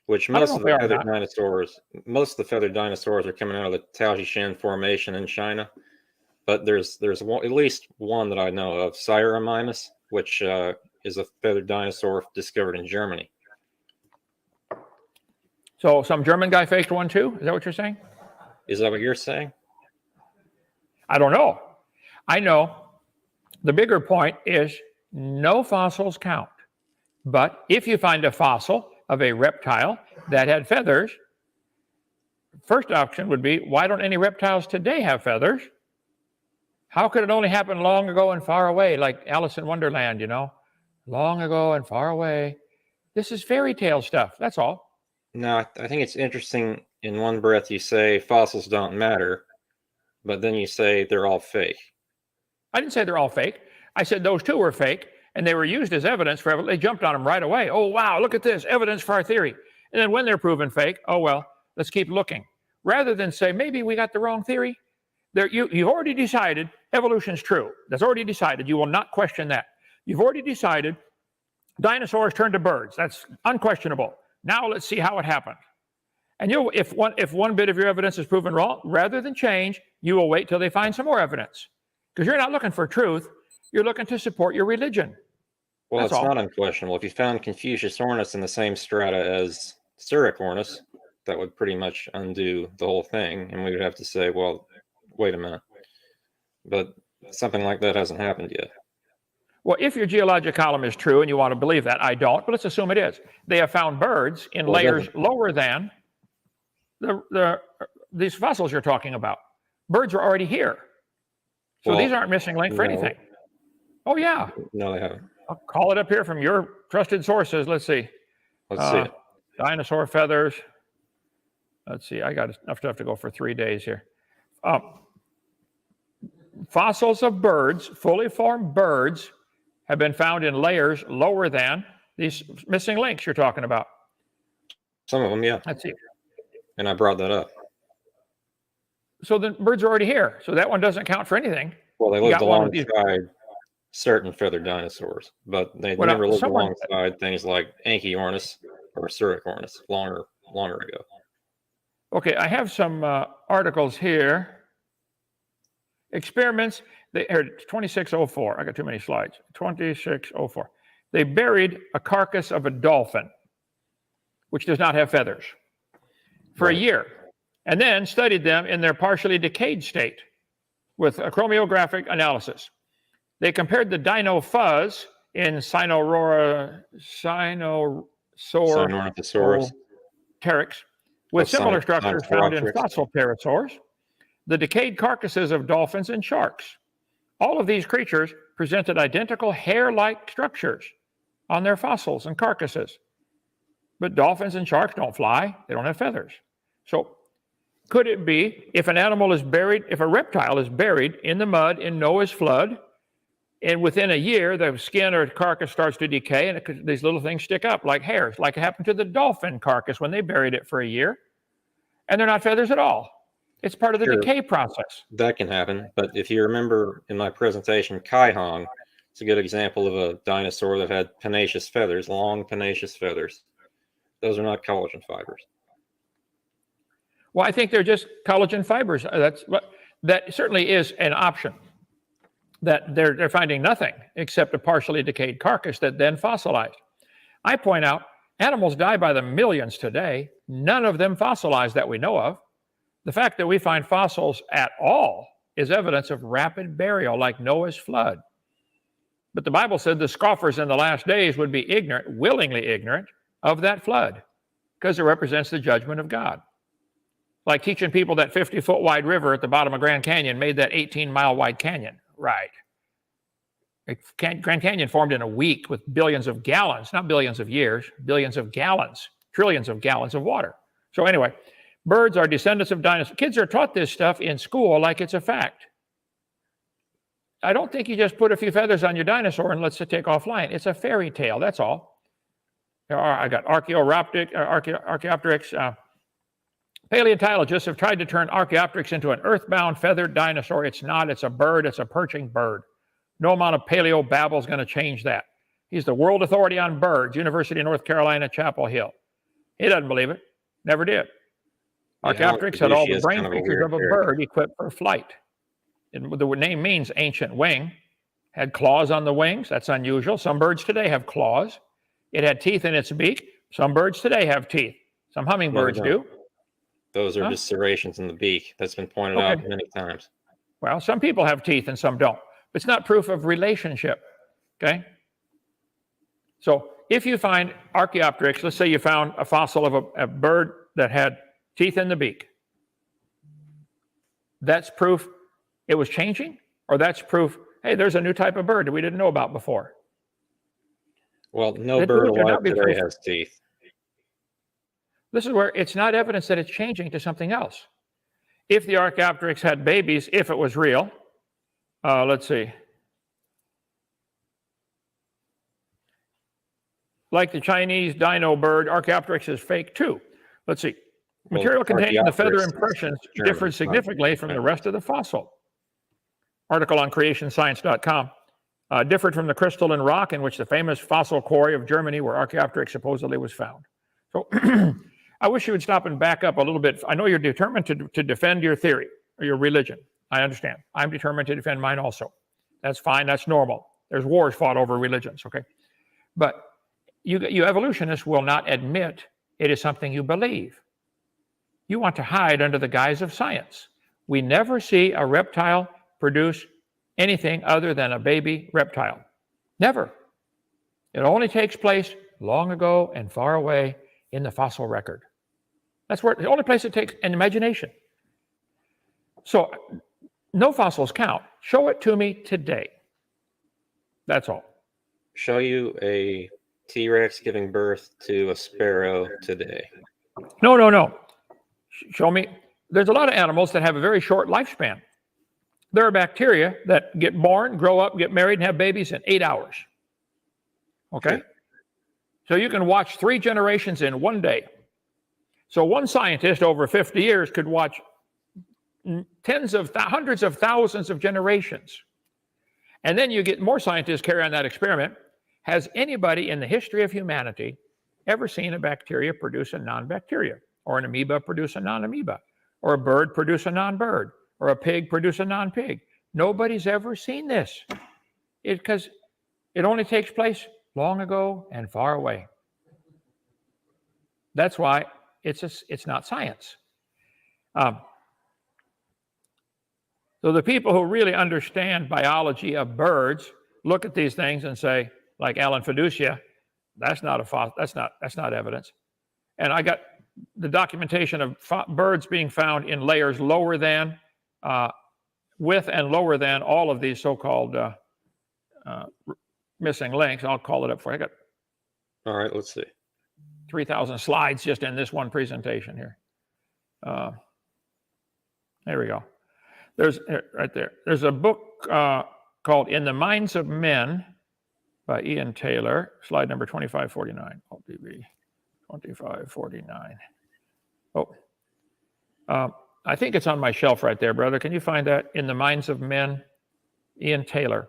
Speaker 2: which most of the feathered dinosaurs are coming out of the Taojian Formation in China. But there's at least one that I know of, Siramimus, which is a feathered dinosaur discovered in Germany.
Speaker 3: So some German guy faked one too? Is that what you're saying?
Speaker 2: Is that what you're saying?
Speaker 3: I don't know. I know the bigger point is no fossils count. But if you find a fossil of a reptile that had feathers, first option would be, why don't any reptiles today have feathers? How could it only happen long ago and far away, like Alice in Wonderland, long ago and far away? This is fairy tale stuff, that's all.
Speaker 2: No, I think it's interesting. In one breath you say fossils don't matter, but then you say they're all fake.
Speaker 3: I didn't say they're all fake. I said those two were fake, and they were used as evidence for they jumped on them right away. Oh, wow, look at this, evidence for our theory. And then when they're proven fake, oh, well, let's keep looking. Rather than say, maybe we got the wrong theory. You've already decided evolution's true. That's already decided. You will not question that. You've already decided dinosaurs turned to birds. That's unquestionable. Now let's see how it happened. And if one bit of your evidence is proven wrong, rather than change, you will wait till they find some more evidence. Because you're not looking for truth. You're looking to support your religion.
Speaker 2: Well,
Speaker 3: That's
Speaker 2: it's
Speaker 3: all.
Speaker 2: not unquestionable. If you found Confucius Ornis in the same strata as Zurich Ornis, that would pretty much undo the whole thing, and we would have to say, well, wait a minute. But something like that hasn't happened yet.
Speaker 3: Well, if your geologic column is true and you want to believe that, I don't, but let's assume it is. They have found birds in layers lower than these fossils you're talking about. Birds are already here. So these aren't missing link for anything. Oh, yeah.
Speaker 2: No, they haven't.
Speaker 3: I'll call it up here from your trusted sources. Let's see.
Speaker 2: Let's see it.
Speaker 3: Dinosaur feathers. Let's see. I got enough stuff to go for 3 days here. Fossils of birds, fully formed birds, have been found in layers lower than these missing links you're talking about.
Speaker 2: Some of them, yeah.
Speaker 3: Let's see.
Speaker 2: And I brought that up.
Speaker 3: So the birds are already here. So that one doesn't count for anything.
Speaker 2: Well, they lived alongside certain feathered dinosaurs, but they never lived alongside things like Anchiornis or Suricornis longer ago. Okay,
Speaker 3: I have some articles here. Experiments, they are 2604. I got too many slides. 2604. They buried a carcass of a dolphin, which does not have feathers, for a year, and then studied them in their partially decayed state with a chromatographic analysis. They compared the dino fuzz in Sinornithosaurus with similar structures found in fossil pterosaurs, the decayed carcasses of dolphins and sharks. All of these creatures presented identical hair-like structures on their fossils and carcasses. But dolphins and sharks don't fly. They don't have feathers. So could it be if an animal is buried, if a reptile is buried in the mud in Noah's flood, and within a year the skin or carcass starts to decay and these little things stick up like hairs, like it happened to the dolphin carcass when they buried it for a year, and they're not feathers at all. It's part of the decay process.
Speaker 2: That can happen. But if you remember in my presentation, Kaihong, it's a good example of a dinosaur that had pennaceous feathers, long pennaceous feathers. Those are not collagen fibers.
Speaker 3: Well, I think they're just collagen fibers. That certainly is an option. That they're finding nothing except a partially decayed carcass that then fossilized. I point out animals die by the millions today. None of them fossilized that we know of. The fact that we find fossils at all is evidence of rapid burial, like Noah's flood. But the Bible said the scoffers in the last days would be ignorant, willingly ignorant, of that flood, because it represents the judgment of God. Like teaching people that 50-foot wide river at the bottom of Grand Canyon made that 18-mile wide canyon. Right. Grand Canyon formed in a week with billions of gallons, not billions of years, billions of gallons, trillions of gallons of water. So anyway, birds are descendants of dinosaurs. Kids are taught this stuff in school like it's a fact. I don't think you just put a few feathers on your dinosaur and let's take off flying. It's a fairy tale, that's all. I got Archaeopteryx. Paleontologists have tried to turn Archaeopteryx into an earthbound feathered dinosaur. It's not. It's a bird. It's a perching bird. No amount of paleo babble is going to change that. He's the world authority on birds, University of North Carolina, Chapel Hill. He doesn't believe it. Never did. Archaeopteryx had all the brain features of a bird equipped for flight. The name means ancient wing. Had claws on the wings. That's unusual. Some birds today have claws. It had teeth in its beak. Some birds today have teeth. Some hummingbirds do.
Speaker 2: Those are just serrations in the beak. That's been pointed out many times.
Speaker 3: Well, some people have teeth and some don't. But it's not proof of relationship. Okay? So if you find Archaeopteryx, let's say you found a fossil of a bird that had teeth in the beak. That's proof it was changing? Or that's proof, hey, there's a new type of bird that we didn't know about before?
Speaker 2: Well, no bird alive today has teeth.
Speaker 3: This is where it's not evidence that it's changing to something else. If the Archaeopteryx had babies, if it was real, let's see. Like the Chinese dino bird, Archaeopteryx is fake too. Let's see. Material containing the feather impressions differed significantly from the rest of the fossil. Article on creationscience.com. Differed from the crystal and rock in which the famous fossil quarry of Germany where Archaeopteryx supposedly was found. So I wish you would stop and back up a little bit. I know you're determined to defend your theory or your religion. I understand. I'm determined to defend mine also. That's fine. That's normal. There's wars fought over religions, okay? But you evolutionists will not admit it is something you believe. You want to hide under the guise of science. We never see a reptile produce anything other than a baby reptile. Never. It only takes place long ago and far away in the fossil record. That's where the only place it takes an imagination. So no fossils count. Show it to me today. That's all.
Speaker 2: Show you a T-Rex giving birth to a sparrow today.
Speaker 3: No. Show me. There's a lot of animals that have a very short lifespan. There are bacteria that get born, grow up, get married, and have babies in 8 hours. Okay? So you can watch 3 generations in one day. So one scientist over 50 years could watch hundreds of thousands of generations. And then you get more scientists carry on that experiment. Has anybody in the history of humanity ever seen a bacteria produce a non-bacteria, or an amoeba produce a non-amoeba, or a bird produce a non-bird, or a pig produce a non-pig? Nobody's ever seen this because it only takes place long ago and far away. That's why it's not science. So the people who really understand biology of birds look at these things and say, like Alan Fiducia, that's not evidence. And I got the documentation of birds being found in layers lower than, with and lower than all of these so-called missing links. I'll call it up for you. I got
Speaker 2: All right, let's see.
Speaker 3: 3,000 slides just in this one presentation here. There we go. There's right there. There's a book called In the Minds of Men by Ian Taylor, slide number 2549. LTV 2549. I think it's on my shelf right there, brother. Can you find that? In the Minds of Men, Ian Taylor.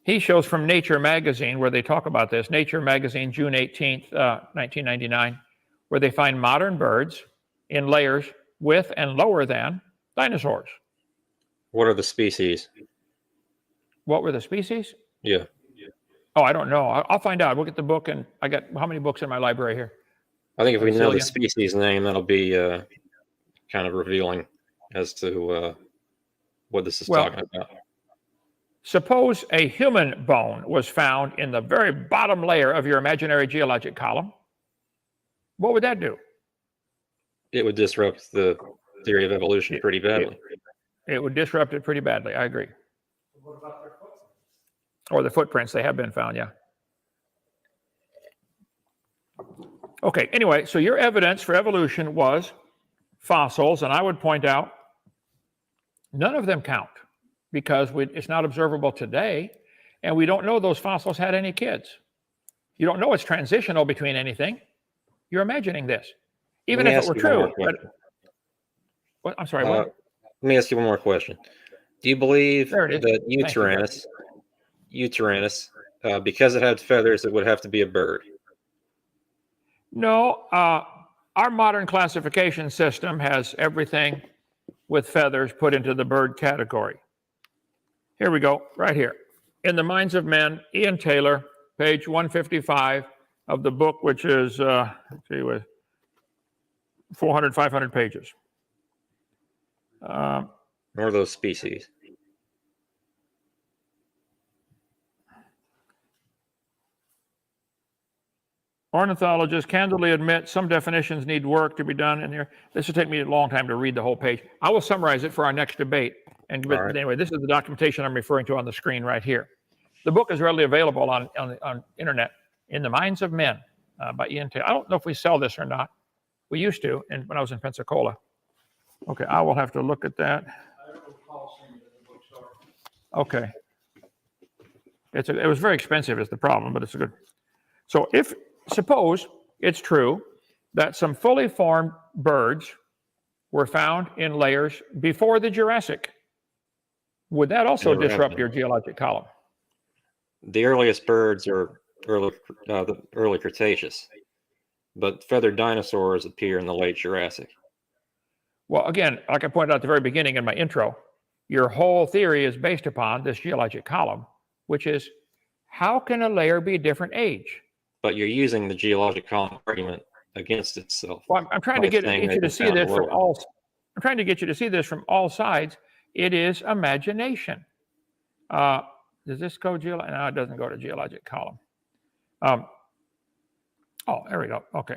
Speaker 3: He shows from Nature magazine, where they talk about this, Nature magazine, June 18th, 1999, where they find modern birds in layers with and lower than dinosaurs.
Speaker 2: What are the species?
Speaker 3: What were the species?
Speaker 2: Yeah.
Speaker 3: Oh, I don't know. I'll find out. We'll get the book, and I got how many books in my library here?
Speaker 2: I think if we know the species name, that'll be kind of revealing as to what this is talking about.
Speaker 3: Suppose a human bone was found in the very bottom layer of your imaginary geologic column. What would that do?
Speaker 2: It would disrupt the theory of evolution pretty badly.
Speaker 3: It would disrupt it pretty badly. I agree. What about their footprints? Or the footprints, they have been found, yeah. Okay, anyway, so your evidence for evolution was fossils, and I would point out none of them count because it's not observable today, and we don't know those fossils had any kids. You don't know it's transitional between anything. You're imagining this. Even if it were true. What? I'm sorry, what?
Speaker 2: Let me ask you one more question. Do you believe that Uranus, because it had feathers, it would have to be a bird?
Speaker 3: No. Our modern classification system has everything with feathers put into the bird category. Here we go, right here. In the Minds of Men, Ian Taylor, page 155 of the book, which is, let's see, with 400, 500 pages.
Speaker 2: What are those species?
Speaker 3: Ornithologists candidly admit some definitions need work to be done in here. This will take me a long time to read the whole page. I will summarize it for our next debate. But anyway, this is the documentation I'm referring to on the screen right here. The book is readily available on internet. In the Minds of Men by Ian Taylor. I don't know if we sell this or not. We used to when I was in Pensacola. Okay, I will have to look at that. Okay. It was very expensive is the problem, but it's a good. So suppose it's true that some fully formed birds were found in layers before the Jurassic. Would that also disrupt your geologic column?
Speaker 2: The earliest birds are the early Cretaceous, but feathered dinosaurs appear in the late Jurassic.
Speaker 3: Well, again, like I pointed out at the very beginning in my intro, Your whole theory is based upon this geologic column, which is, how can a layer be a different age?
Speaker 2: But you're using the geologic column argument against itself.
Speaker 3: Well, I'm trying to get you to see this from all. I'm trying to get you to see this from all sides. It is imagination. Does this go geologic? No, it doesn't go to geologic column. Oh, there we go. Okay.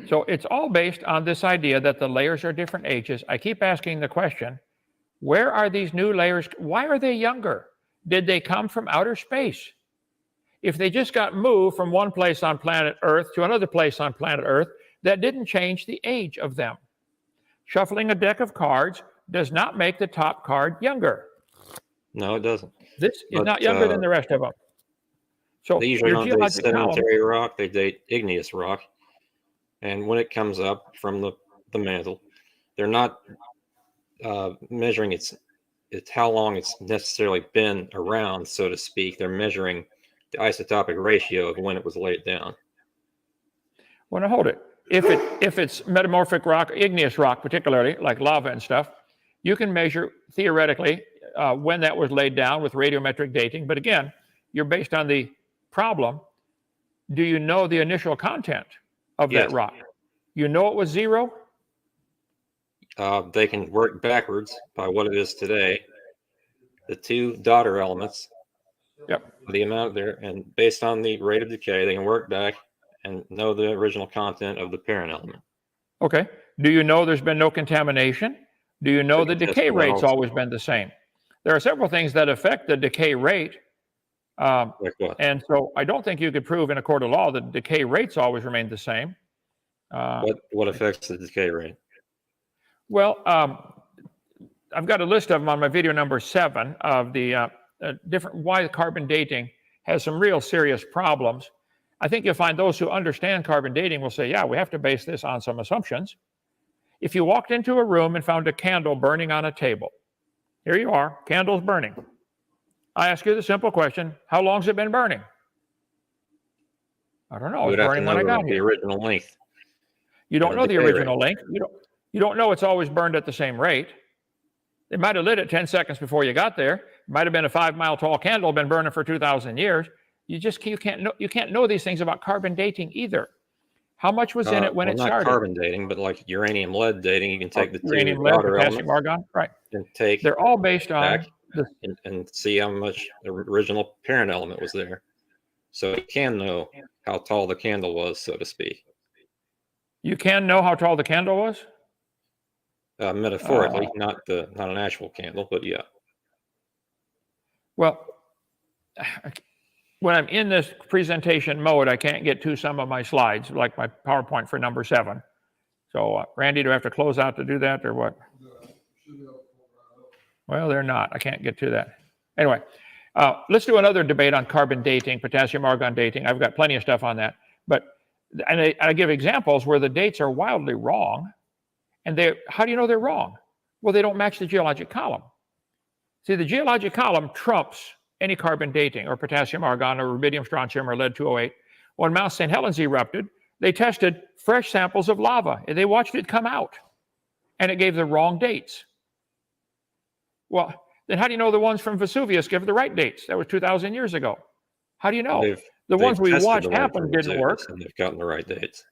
Speaker 3: So it's all based on this idea that the layers are different ages. I keep asking the question, where are these new layers? Why are they younger? Did they come from outer space? If they just got moved from one place on planet Earth to another place on planet Earth, that didn't change the age of them. Shuffling a deck of cards does not make the top card younger.
Speaker 2: No, it doesn't.
Speaker 3: This is not younger than the rest of them. So
Speaker 2: they usually don't date sedimentary rock, they date igneous rock. And when it comes up from the mantle, they're not measuring it's how long it's necessarily been around, so to speak. They're measuring the isotopic ratio of when it was laid down.
Speaker 3: Well, now hold it. If it's metamorphic rock, igneous rock particularly, like lava and stuff, you can measure theoretically when that was laid down with radiometric dating. But again, you're based on the problem. Do you know the initial content of that rock? You know it was zero?
Speaker 2: They can work backwards by what it is today. The two daughter elements, the amount there, and based on the rate of decay, they can work back and know the original content of the parent element.
Speaker 3: Okay. Do you know there's been no contamination? Do you know the decay rate's always been the same? There are several things that affect the decay rate.
Speaker 2: Like what?
Speaker 3: And so I don't think you could prove in a court of law that decay rates always remain the same.
Speaker 2: What affects the decay rate?
Speaker 3: Well, I've got a list of them on my video number 7 of the different why carbon dating has some real serious problems. I think you'll find those who understand carbon dating will say, yeah, we have to base this on some assumptions. If you walked into a room and found a candle burning on a table, here you are, candle's burning. I ask you the simple question, how long's it been burning? I don't know. It's burning when I got here.
Speaker 2: The original length.
Speaker 3: You don't know the original length. You don't know it's always burned at the same rate. They might have lit it 10 seconds before you got there. It might have been a 5-mile tall candle, been burning for 2,000 years. You can't know these things about carbon dating either. How much was in it when it started?
Speaker 2: Not carbon dating, but like uranium lead dating, you can take the
Speaker 3: uranium,
Speaker 2: two
Speaker 3: lead,
Speaker 2: daughter
Speaker 3: potassium,
Speaker 2: elements,
Speaker 3: argon, right?
Speaker 2: And take
Speaker 3: they're all based on
Speaker 2: and see how much the original parent element was there, so you can know how tall the candle was, so to speak.
Speaker 3: You can know how tall the candle was?
Speaker 2: Metaphorically, not an actual candle, but yeah.
Speaker 3: Well, when I'm in this presentation mode, I can't get to some of my slides, like my PowerPoint for number 7. So, Randy, do I have to close out to do that, or what? Well, they're not. I can't get to that. Anyway, let's do another debate on carbon dating, potassium argon dating. I've got plenty of stuff on that. And I give examples where the dates are wildly wrong. And how do you know they're wrong? Well, they don't match the geologic column. See, the geologic column trumps any carbon dating or potassium argon or rubidium strontium or lead 208. When Mount St. Helens erupted, they tested fresh samples of lava and they watched it come out, and it gave the wrong dates. Well, then how do you know the ones from Vesuvius give the right dates? That was 2,000 years ago. How do you know? The ones we watched happen didn't work.
Speaker 2: And they've gotten the right dates.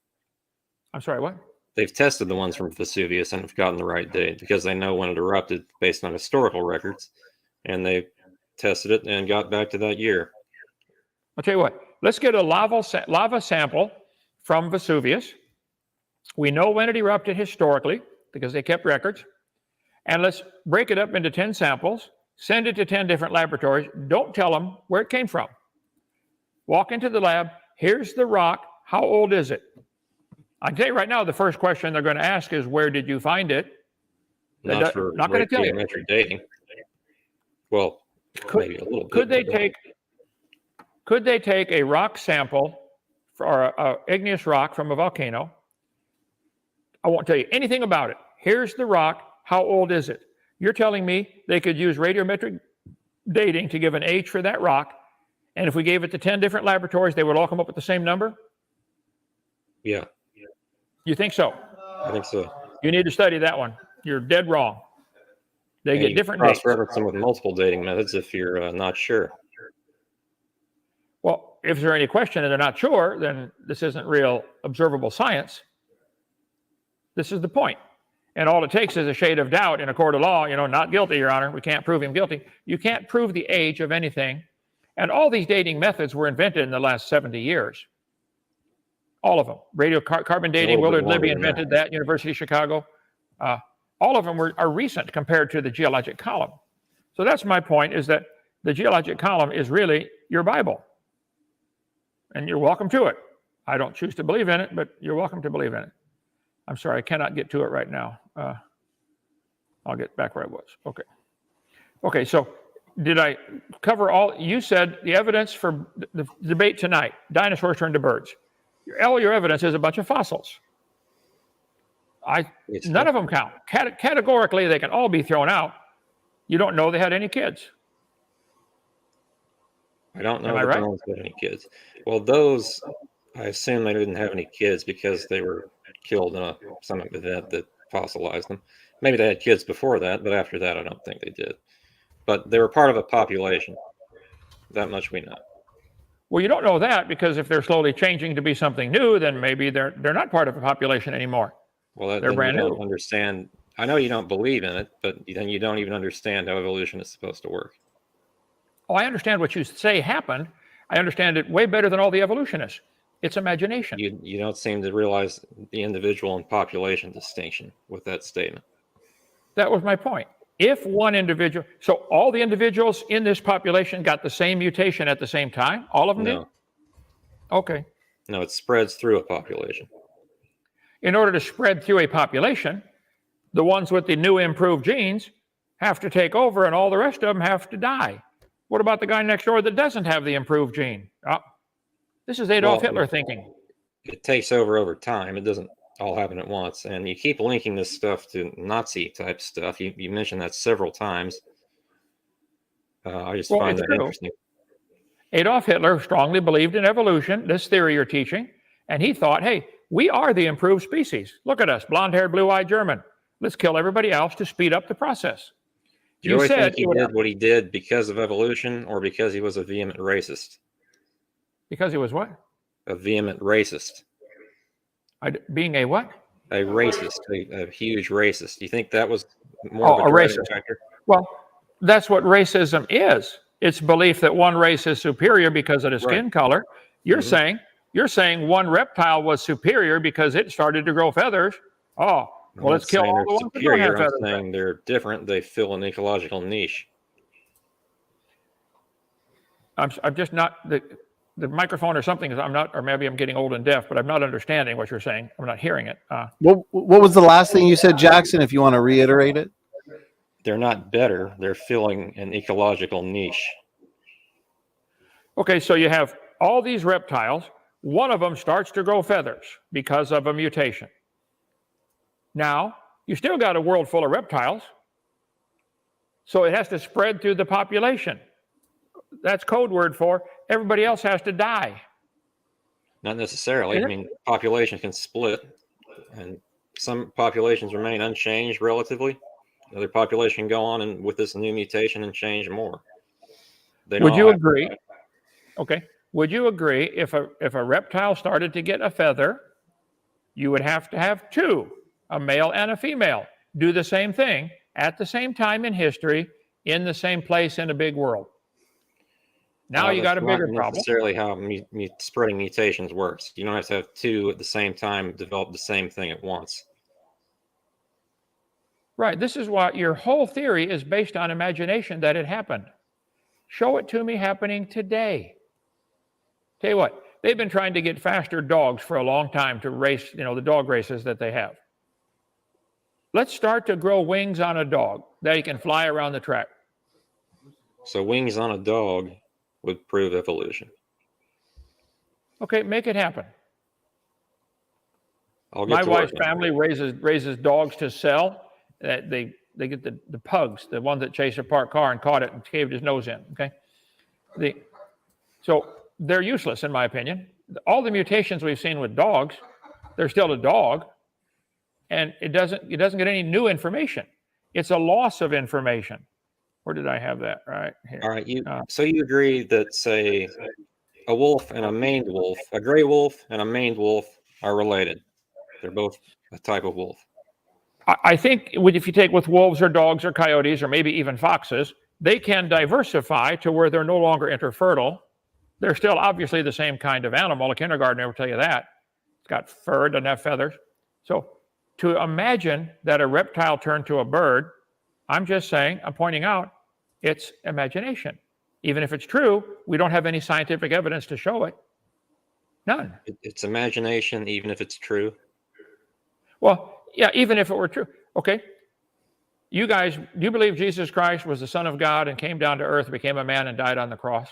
Speaker 3: I'm sorry, what?
Speaker 2: They've tested the ones from Vesuvius and have gotten the right date because they know when it erupted based on historical records, and they tested it and got back to that year.
Speaker 3: I'll tell you what, let's get a lava sample from Vesuvius. We know when it erupted historically because they kept records. And let's break it up into 10 samples, send it to 10 different laboratories. Don't tell them where it came from. Walk into the lab. Here's the rock. How old is it? I can tell you right now, the first question they're going to ask is, where did you find it?
Speaker 2: Not going to tell you. Dating. Well, maybe a little bit.
Speaker 3: Could they take a rock sample or a igneous rock from a volcano? I won't tell you anything about it. Here's the rock. How old is it? You're telling me they could use radiometric dating to give an age for that rock, and if we gave it to 10 different laboratories, they would all come up with the same number?
Speaker 2: Yeah.
Speaker 3: You think so?
Speaker 2: I think so.
Speaker 3: You need to study that one. You're dead wrong. They get different dates.
Speaker 2: Cross-reference them with multiple dating methods if you're not sure.
Speaker 3: Well, if there's any question and they're not sure, then this isn't real observable science. This is the point. And all it takes is a shade of doubt in a court of law, not guilty, Your Honor. We can't prove him guilty. You can't prove the age of anything. And all these dating methods were invented in the last 70 years. All of them. Radiocarbon dating, Willard Libby invented that, University of Chicago. All of them are recent compared to the geologic column. So that's my point, is that the geologic column is really your Bible. And you're welcome to it. I don't choose to believe in it, but you're welcome to believe in it. I'm sorry, I cannot get to it right now. I'll get back where I was. Okay, so did I cover all? You said the evidence for the debate tonight, dinosaurs turned to birds. All your evidence is a bunch of fossils. None of them count. Categorically, they can all be thrown out. You don't know they had any kids.
Speaker 2: I don't know if the ones had any kids. Well, those, I assume they didn't have any kids because they were killed in some event that fossilized them. Maybe they had kids before that, but after that, I don't think they did. But they were part of a population. That much we know.
Speaker 3: Well, you don't know that because if they're slowly changing to be something new, then maybe they're not part of a population anymore.
Speaker 2: Well,
Speaker 3: they're brand new.
Speaker 2: Understand. I know you don't believe in it, but then you don't even understand how evolution is supposed to work.
Speaker 3: Oh, I understand what you say happened. I understand it way better than all the evolutionists. It's imagination.
Speaker 2: You don't seem to realize the individual and population distinction with that statement.
Speaker 3: That was my point. If one individual, so all the individuals in this population got the same mutation at the same time? All of them did? Okay.
Speaker 2: No, it spreads through a population.
Speaker 3: In order to spread through a population, the ones with the new improved genes have to take over and all the rest of them have to die. What about the guy next door that doesn't have the improved gene? This is Adolf Hitler thinking.
Speaker 2: It takes over time. It doesn't all happen at once. And you keep linking this stuff to Nazi type stuff. You mentioned that several times. I just find that interesting.
Speaker 3: Adolf Hitler strongly believed in evolution, this theory you're teaching, and he thought, hey, we are the improved species. Look at us, blonde-haired, blue-eyed German. Let's kill everybody else to speed up the process.
Speaker 2: Do you really think he did what he did because of evolution or because he was a vehement racist?
Speaker 3: Because he was what?
Speaker 2: A vehement racist.
Speaker 3: Being a what?
Speaker 2: A racist, a huge racist. Do you think that was more of a
Speaker 3: racist
Speaker 2: factor?
Speaker 3: Well, that's what racism is. It's belief that one race is superior because of the skin color. You're saying one reptile was superior because it started to grow feathers. Oh, well, let's kill all the ones that don't have feathers.
Speaker 2: I'm saying they're different. They fill an ecological niche.
Speaker 3: I'm just not the microphone or something. I'm not, or maybe I'm getting old and deaf, but I'm not understanding what you're saying. I'm not hearing it.
Speaker 1: What was the last thing you said, Jackson? If you want to reiterate it.
Speaker 2: They're not better. They're filling an ecological niche.
Speaker 3: Okay, so you have all these reptiles. One of them starts to grow feathers because of a mutation. Now, you still got a world full of reptiles, so it has to spread through the population. That's code word for everybody else has to die.
Speaker 2: Not necessarily. I mean, population can split, and some populations remain unchanged relatively. Other population go on and with this new mutation and change more.
Speaker 3: Would you agree? Okay. Would you agree if a reptile started to get a feather, you would have to have two, a male and a female, do the same thing at the same time in history, in the same place in a big world? Now you got a bigger problem.
Speaker 2: That's necessarily how spreading mutations works. You don't have to have two at the same time develop the same thing at once.
Speaker 3: Right. This is why your whole theory is based on imagination that it happened. Show it to me happening today. Tell you what, they've been trying to get faster dogs for a long time to race, the dog races that they have. Let's start to grow wings on a dog that he can fly around the track.
Speaker 2: So wings on a dog would prove evolution.
Speaker 3: Okay, make it happen.
Speaker 2: My
Speaker 3: wife's family raises dogs to sell. They get the pugs, the one that chased a parked car and caught it and caved his nose in. Okay, so they're useless in my opinion. All the mutations we've seen with dogs, they're still a dog, and it doesn't get any new information.
Speaker 2: It's
Speaker 3: a loss of information. Where did I have that? Right here.
Speaker 2: All right. So you agree that, say, a wolf and a maned wolf, a gray wolf and a maned wolf are related. They're both a type of wolf.
Speaker 3: I think if you take with wolves or dogs or coyotes or maybe even foxes, they can diversify to where they're no longer interfertile. They're still obviously the same kind of animal. A kindergartner will tell you that. It's got fur, doesn't have feathers. So to imagine that a reptile turned to a bird, I'm pointing out, it's imagination. Even if it's true, we don't have any scientific evidence to show it. None.
Speaker 2: It's imagination, even if it's true.
Speaker 3: Well, yeah, even if it were true. Okay. You guys, do you believe Jesus Christ was the Son of God and came down to earth, became a man, and died on the cross?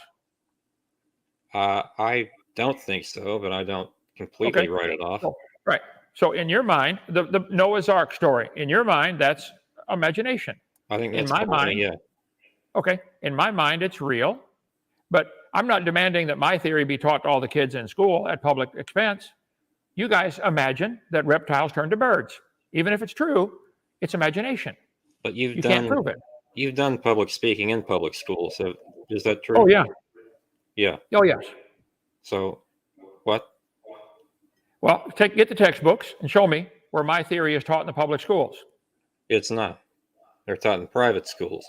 Speaker 2: I don't think so, but I don't completely write it off.
Speaker 3: Oh, right. So in your mind, the Noah's Ark story, in your mind, that's imagination.
Speaker 2: I think that's
Speaker 3: in my mind,
Speaker 2: yeah.
Speaker 3: Okay. In my mind, it's real. But I'm not demanding that my theory be taught to all the kids in school at public expense. You guys imagine that reptiles turn to birds. Even if it's true, it's imagination.
Speaker 2: But
Speaker 3: you can't prove it.
Speaker 2: You've done public speaking in public school, so is that true?
Speaker 3: Oh, yeah.
Speaker 2: Yeah.
Speaker 3: Oh, yes.
Speaker 2: So what?
Speaker 3: Well, get the textbooks and show me where my theory is taught in the public schools.
Speaker 2: It's not. They're taught in private schools.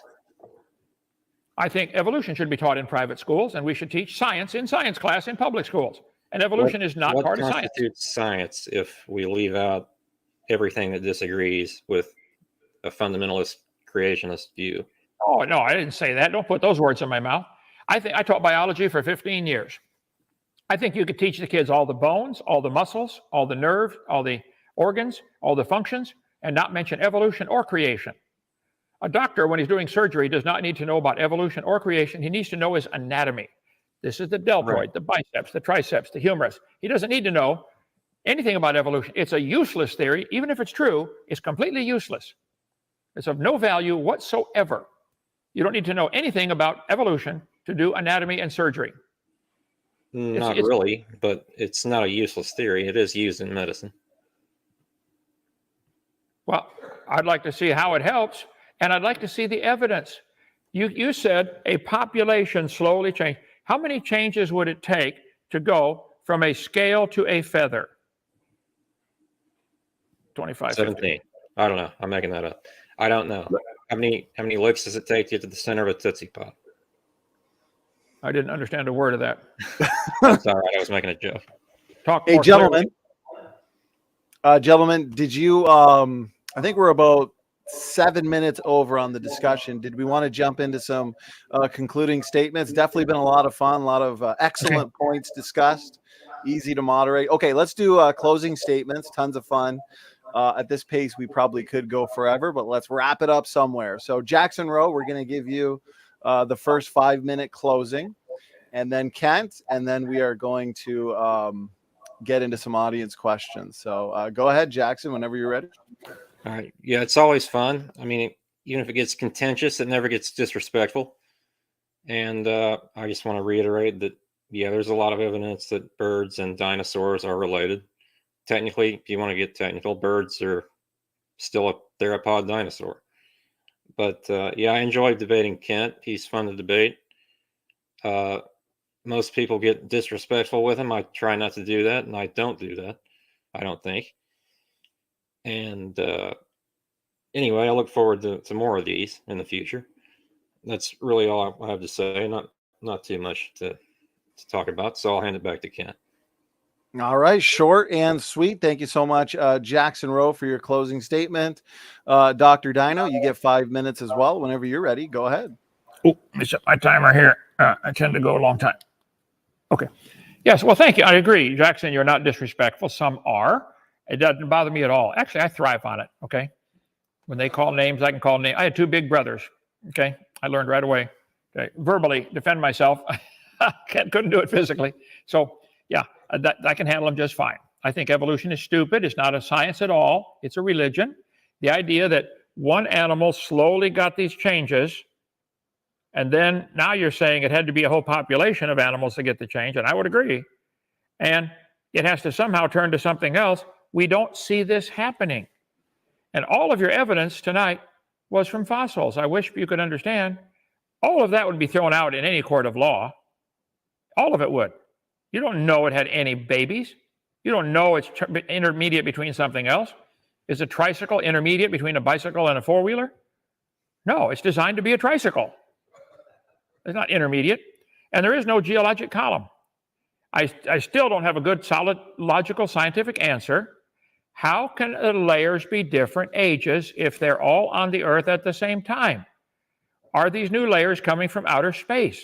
Speaker 3: I think evolution should be taught in private schools, and we should teach science in science class in public schools. And evolution is not part of science.
Speaker 2: What constitutes science if we leave out everything that disagrees with a fundamentalist creationist view?
Speaker 3: Oh, no, I didn't say that. Don't put those words in my mouth. I taught biology for 15 years. I think you could teach the kids all the bones, all the muscles, all the nerves, all the organs, all the functions, and not mention evolution or creation. A doctor, when he's doing surgery, does not need to know about evolution or creation. He needs to know his anatomy. This is the deltoid, the biceps, the triceps, the humerus. He doesn't need to know anything about evolution. It's a useless theory. Even if it's true, it's completely useless. It's of no value whatsoever. You don't need to know anything about evolution to do anatomy and surgery.
Speaker 2: Not really, but it's not a useless theory. It is used in medicine.
Speaker 3: Well, I'd like to see how it helps, and I'd like to see the evidence. You said a population slowly changed. How many changes would it take to go from a scale to a feather? 25,
Speaker 2: 17.
Speaker 3: 50.
Speaker 2: I don't know. I'm making that up. I don't know. How many licks does it take to get to the center of a Tootsie Pop?
Speaker 3: I didn't understand a word of that.
Speaker 2: That's all right. I was making a joke.
Speaker 1: Hey, gentlemen. Gentlemen, did you, I think we're about 7 minutes over on the discussion. Did we want to jump into some concluding statements? Definitely been a lot of fun, a lot of excellent points discussed, easy to moderate. Okay, let's do closing statements. Tons of fun. At this pace, we probably could go forever, but let's wrap it up somewhere. So Jackson Rowe, we're going to give you the first 5-minute closing, and then Kent, and then we are going to get into some audience questions. So go ahead, Jackson, whenever you're ready.
Speaker 2: All right. Yeah, it's always fun. I mean, even if it gets contentious, it never gets disrespectful. And I just want to reiterate that, yeah, there's a lot of evidence that birds and dinosaurs are related. Technically, if you want to get technical, birds are still a theropod dinosaur. But yeah, I enjoy debating Kent. He's fun to debate. Most people get disrespectful with him. I try not to do that, and I don't do that, I don't think. And anyway, I look forward to more of these in the future. That's really all I have to say. Not too much to talk about, so I'll hand it back to Kent.
Speaker 1: All right, short and sweet. Thank you so much, Jackson Rowe, for your closing statement. Dr. Dino, you get 5 minutes as well. Whenever you're ready, go ahead.
Speaker 3: Oh, let me set my timer here. I tend to go a long time. Okay. Yes, well, thank you. I agree. Jackson, you're not disrespectful. Some are. It doesn't bother me at all. Actually, I thrive on it, okay? When they call names, I can call names. I had 2 big brothers, okay? I learned right away. Okay? Verbally defend myself. Couldn't do it physically. So, yeah, I can handle them just fine. I think evolution is stupid. It's not a science at all. It's a religion. The idea that one animal slowly got these changes, and then now you're saying it had to be a whole population of animals to get the change, and I would agree. And it has to somehow turn to something else. We don't see this happening. And all of your evidence tonight was from fossils. I wish you could understand. All of that would be thrown out in any court of law. All of it would. You don't know it had any babies. You don't know it's intermediate between something else. Is a tricycle intermediate between a bicycle and a four-wheeler? No, it's designed to be a tricycle. It's not intermediate. And there is no geologic column. I still don't have a good, solid, logical, scientific answer. How can the layers be different ages if they're all on the Earth at the same time? Are these new layers coming from outer space?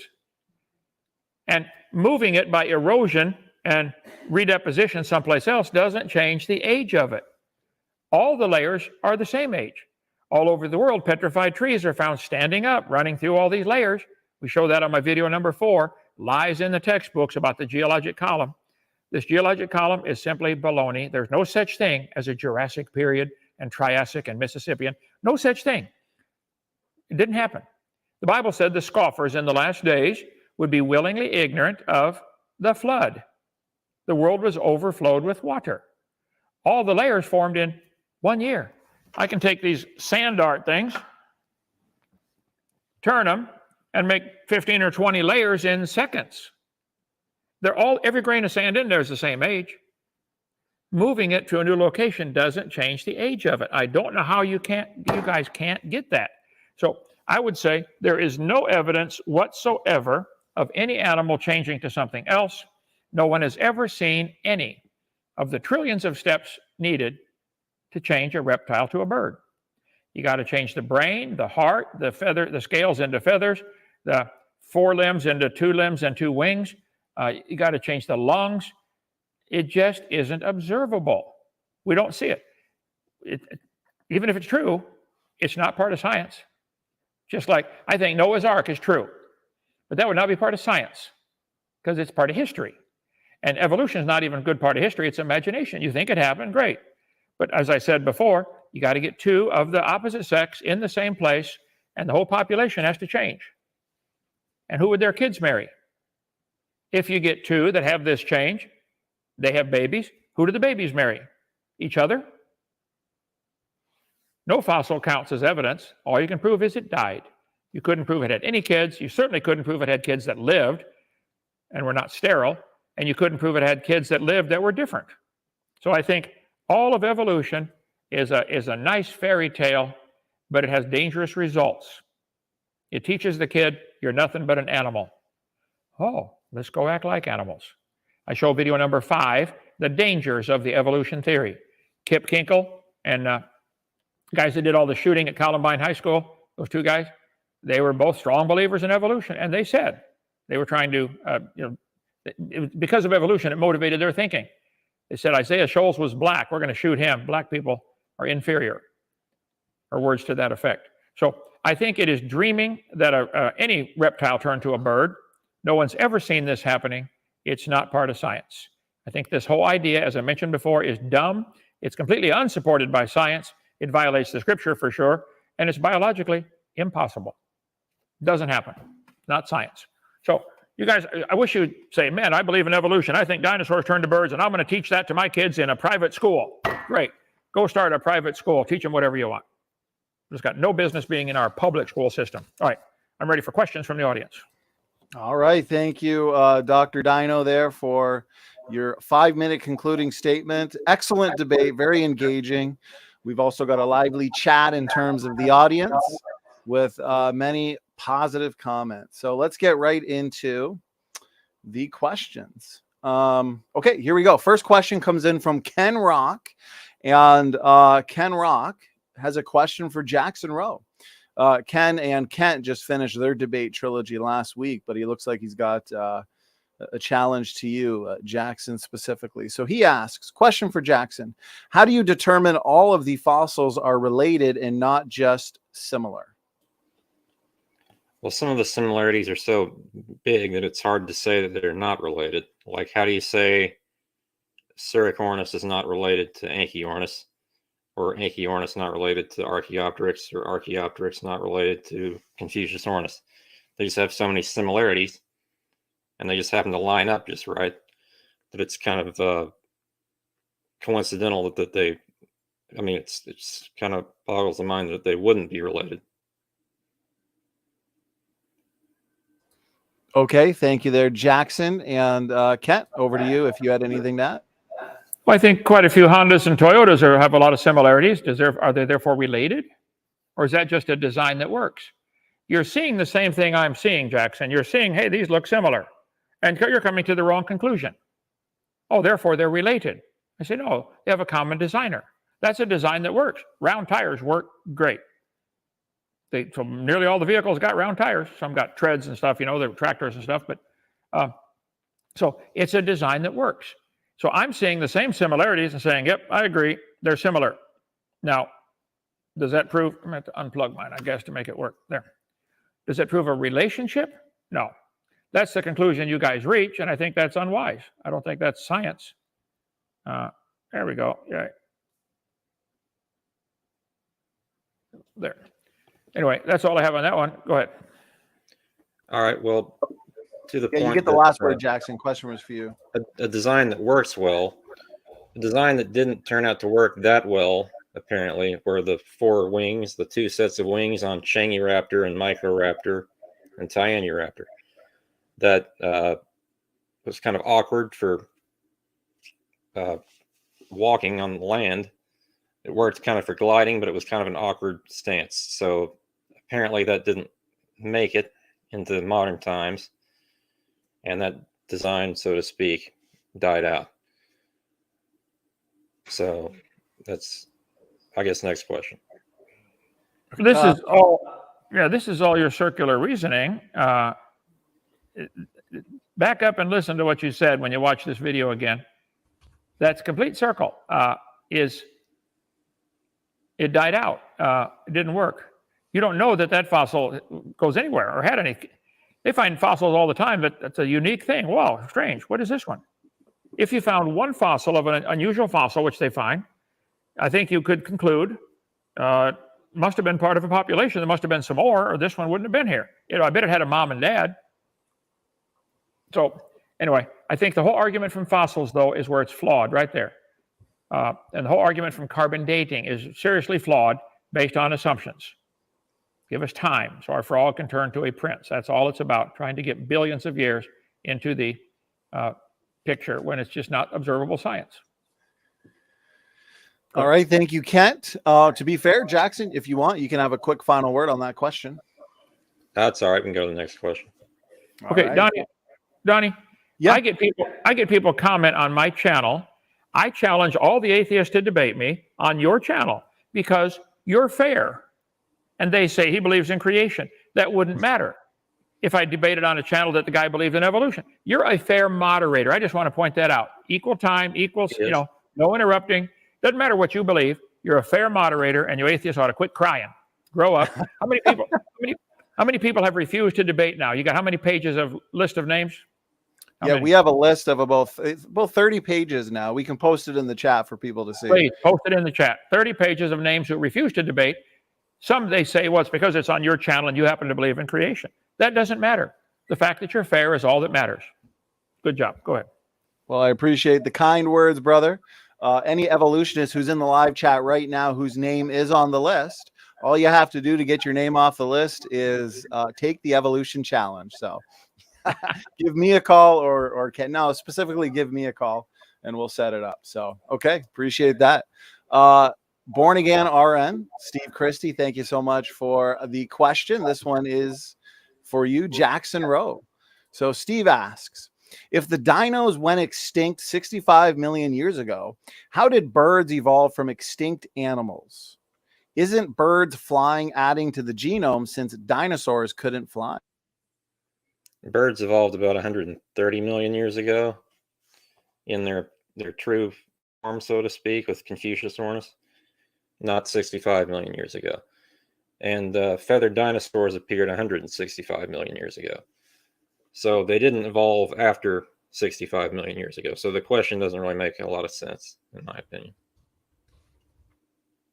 Speaker 3: And moving it by erosion and redeposition someplace else doesn't change the age of it. All the layers are the same age. All over the world, petrified trees are found standing up, running through all these layers. We show that on my video number 4, lies in the textbooks about the geologic column. This geologic column is simply baloney. There's no such thing as a Jurassic period and Triassic and Mississippian. No such thing. It didn't happen. The Bible said the scoffers in the last days would be willingly ignorant of the flood. The world was overflowed with water. All the layers formed in 1 year. I can take these sand art things, turn them, and make 15 or 20 layers in seconds. Every grain of sand in there is the same age. Moving it to a new location doesn't change the age of it. I don't know how you guys can't get that. So I would say there is no evidence whatsoever of any animal changing to something else. No one has ever seen any of the trillions of steps needed to change a reptile to a bird. You got to change the brain, the heart, the scales into feathers, the 4 limbs into 2 limbs and 2 wings. You got to change the lungs. It just isn't observable. We don't see it. Even if it's true, it's not part of science. Just like I think Noah's Ark is true, but that would not be part of science because it's part of history. And evolution is not even a good part of history. It's imagination. You think it happened, great. But as I said before, you got to get 2 of the opposite sex in the same place, and the whole population has to change. And who would their kids marry? If you get 2 that have this change, they have babies. Who do the babies marry? Each other? No fossil counts as evidence. All you can prove is it died. You couldn't prove it had any kids. You certainly couldn't prove it had kids that lived and were not sterile. And you couldn't prove it had kids that lived that were different. So I think all of evolution is a nice fairy tale, but it has dangerous results. It teaches the kid, you're nothing but an animal. Oh, let's go act like animals. I show video number 5, the dangers of the evolution theory. Kip Kinkle and guys that did all the shooting at Columbine High School, those 2 guys, they were both strong believers in evolution. And they said they were trying to, because of evolution, it motivated their thinking. They said Isaiah Shoals was black. We're going to shoot him. Black people are inferior, or words to that effect. So I think it is dreaming that any reptile turned to a bird. No one's ever seen this happening. It's not part of science. I think this whole idea, as I mentioned before, is dumb. It's completely unsupported by science. It violates the scripture for sure, and it's biologically impossible. It doesn't happen. Not science. So you guys, I wish you'd say, man, I believe in evolution. I think dinosaurs turned to birds, and I'm going to teach that to my kids in a private school. Great. Go start a private school. Teach them whatever you want. It's got no business being in our public school system. All right. I'm ready for questions from the audience.
Speaker 1: All right. Thank you, Dr. Dino, there for your 5-minute concluding statement. Excellent debate. Very engaging. We've also got a lively chat in terms of the audience with many positive comments. So let's get right into the questions. Okay, here we go. First question comes in from Ken Rock. And Ken Rock has a question for Jackson Rowe. Ken and Kent just finished their debate trilogy last week, but he looks like he's got a challenge to you, Jackson, specifically. So he asks, question for Jackson: how do you determine all of the fossils are related and not just similar?
Speaker 2: Well, some of the similarities are so big that it's hard to say that they're not related. Like, how do you say Siricornis is not related to Anchiornis, or Anchiornis not related to Archaeopteryx, or Archaeopteryx not related to Confuciusornis? They just have so many similarities, and they just happen to line up just right, that it's kind of coincidental that they I mean, it's kind of boggles the mind that they wouldn't be related.
Speaker 1: Okay, thank you there, Jackson. And Kent, over to you if you had anything to add.
Speaker 3: Well, I think quite a few Hondas and Toyotas have a lot of similarities. Are they therefore related? Or is that just a design that works? You're seeing the same thing I'm seeing, Jackson. You're seeing, hey, these look similar. And you're coming to the wrong conclusion. Oh, therefore they're related. I say, no, they have a common designer. That's a design that works. Round tires work great. So nearly all the vehicles got round tires. Some got treads and stuff, the tractors and stuff. But so it's a design that works. So I'm seeing the same similarities and saying, yep, I agree, they're similar. Now, does that prove, I'm going to have to unplug mine, I guess, to make it work. There. Does it prove a relationship? No. That's the conclusion you guys reach, and I think that's unwise. I don't think that's science. There we go. Yeah. There. Anyway, that's all I have on that one. Go ahead.
Speaker 2: All right. Well, to the point.
Speaker 1: You get the last word, Jackson. Question was for you.
Speaker 2: A design that works well. A design that didn't turn out to work that well, apparently, were the 4 wings, the 2 sets of wings on Changyaraptor and Microraptor and Tyanuraptor. That was kind of awkward for walking on land. It worked kind of for gliding, but it was kind of an awkward stance. So apparently that didn't make it into modern times. And that design, so to speak, died out. So that's, I guess, next question.
Speaker 3: This is all your circular reasoning. Back up and listen to what you said when you watch this video again. That's complete circle. It died out. It didn't work. You don't know that fossil goes anywhere or had any. They find fossils all the time, but that's a unique thing. Wow, strange. What is this one? If you found one fossil of an unusual fossil, which they find, I think you could conclude must have been part of a population. There must have been some more, or this one wouldn't have been here. I bet it had a mom and dad. So anyway, I think the whole argument from fossils, though, is where it's flawed right there. And the whole argument from carbon dating is seriously flawed based on assumptions. Give us time so our frog can turn to a prince. That's all it's about, trying to get billions of years into the picture when it's just not observable science.
Speaker 1: All right. Thank you, Kent. To be fair, Jackson, if you want, you can have a quick final word on that question.
Speaker 2: That's all right. We can go to the next question.
Speaker 3: Okay, right. Donnie.
Speaker 1: Yeah.
Speaker 3: I get people comment on my channel. I challenge all the atheists to debate me on your channel because you're fair. And they say he believes in creation. That wouldn't matter if I debated on a channel that the guy believed in evolution. You're a fair moderator. I just want to point that out. Equal time, equals, no interrupting. Doesn't matter what you believe. You're a fair moderator, and you atheists ought to quit crying. Grow up. How many people have refused to debate now? You got how many pages of list of names?
Speaker 1: We have a list of about 30 pages now. We can post it in the chat for people to see.
Speaker 3: Please, post it in the chat. 30 pages of names who refuse to debate. Some they say, well, it's because it's on your channel and you happen to believe in creation. That doesn't matter. The fact that you're fair is all that matters. Good job. Go ahead.
Speaker 1: Well, I appreciate the kind words, brother. Any evolutionist who's in the live chat right now whose name is on the list, all you have to do to get your name off the list is take the evolution challenge. So give me a call or specifically give me a call and we'll set it up. So, okay. Appreciate that. Born Again RN, Steve Christie, thank you so much for the question. This one is for you, Jackson Rowe. So Steve asks, if the dinos went extinct 65 million years ago, how did birds evolve from extinct animals? Isn't birds flying adding to the genome since dinosaurs couldn't fly?
Speaker 2: Birds evolved about 130 million years ago in their true form, so to speak, with Confucius horns. Not 65 million years ago. And feathered dinosaurs appeared 165 million years ago. So they didn't evolve after 65 million years ago. So the question doesn't really make a lot of sense, in my opinion.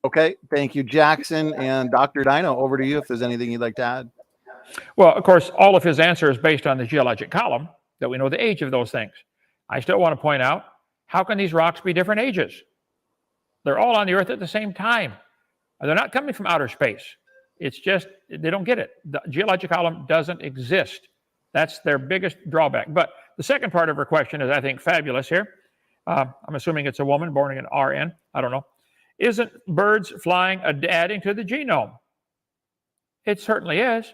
Speaker 1: Okay. Thank you, Jackson. And Dr. Dino, over to you if there's anything you'd like to add.
Speaker 3: Well, of course, all of his answer is based on the geologic column, that we know the age of those things. I still want to point out, how can these rocks be different ages? They're all on the earth at the same time. They're not coming from outer space. It's just they don't get it. The geologic column doesn't exist. That's their biggest drawback. But the second part of her question is, I think, fabulous here. I'm assuming it's a woman born in RN. I don't know. Isn't birds flying adding to the genome? It certainly is.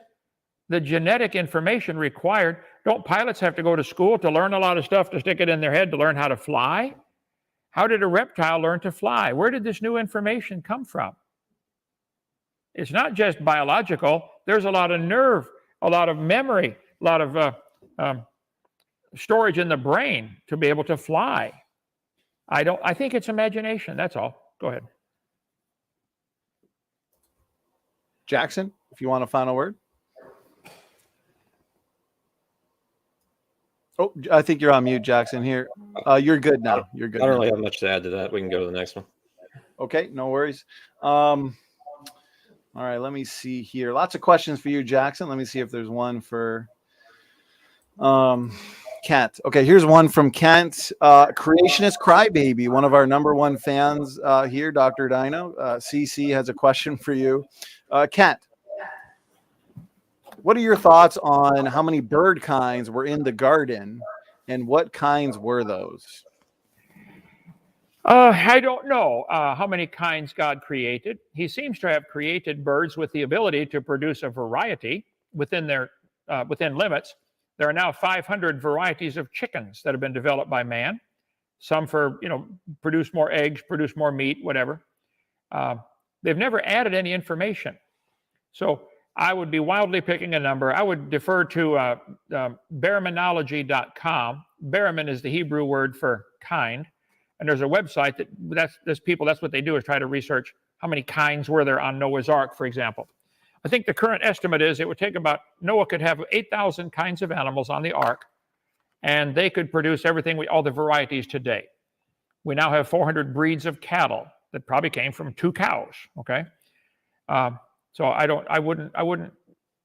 Speaker 3: The genetic information required. Don't pilots have to go to school to learn a lot of stuff to stick it in their head to learn how to fly? How did a reptile learn to fly? Where did this new information come from? It's not just biological. There's a lot of nerve, a lot of memory, a lot of storage in the brain to be able to fly. I think it's imagination. That's all. Go ahead.
Speaker 1: Jackson, if you want a final word. Oh, I think you're on mute, Jackson. Here, you're good now. You're good.
Speaker 2: I don't
Speaker 1: now.
Speaker 2: really have much to add to that. We can go to the next one.
Speaker 1: Okay, no worries. All right, let me see here. Lots of questions for you, Jackson. Let me see if there's one for Kent. Okay, here's one from Kent. Creationist Crybaby, one of our #1 fans here, Dr. Dino. CC has a question for you. Kent, what are your thoughts on how many bird kinds were in the garden, and what kinds were those?
Speaker 3: I don't know how many kinds God created. He seems to have created birds with the ability to produce a variety within their within limits. There are now 500 varieties of chickens that have been developed by man. Some for, produce more eggs, produce more meat, whatever. They've never added any information. So I would be wildly picking a number. I would defer to baraminology.com. Baramin is the Hebrew word for kind. And there's a website that's what they do, is try to research how many kinds were there on Noah's Ark, for example. I think the current estimate is it would take Noah could have 8,000 kinds of animals on the ark, and they could produce all the varieties today. We now have 400 breeds of cattle that probably came from 2 cows, okay? So I don't know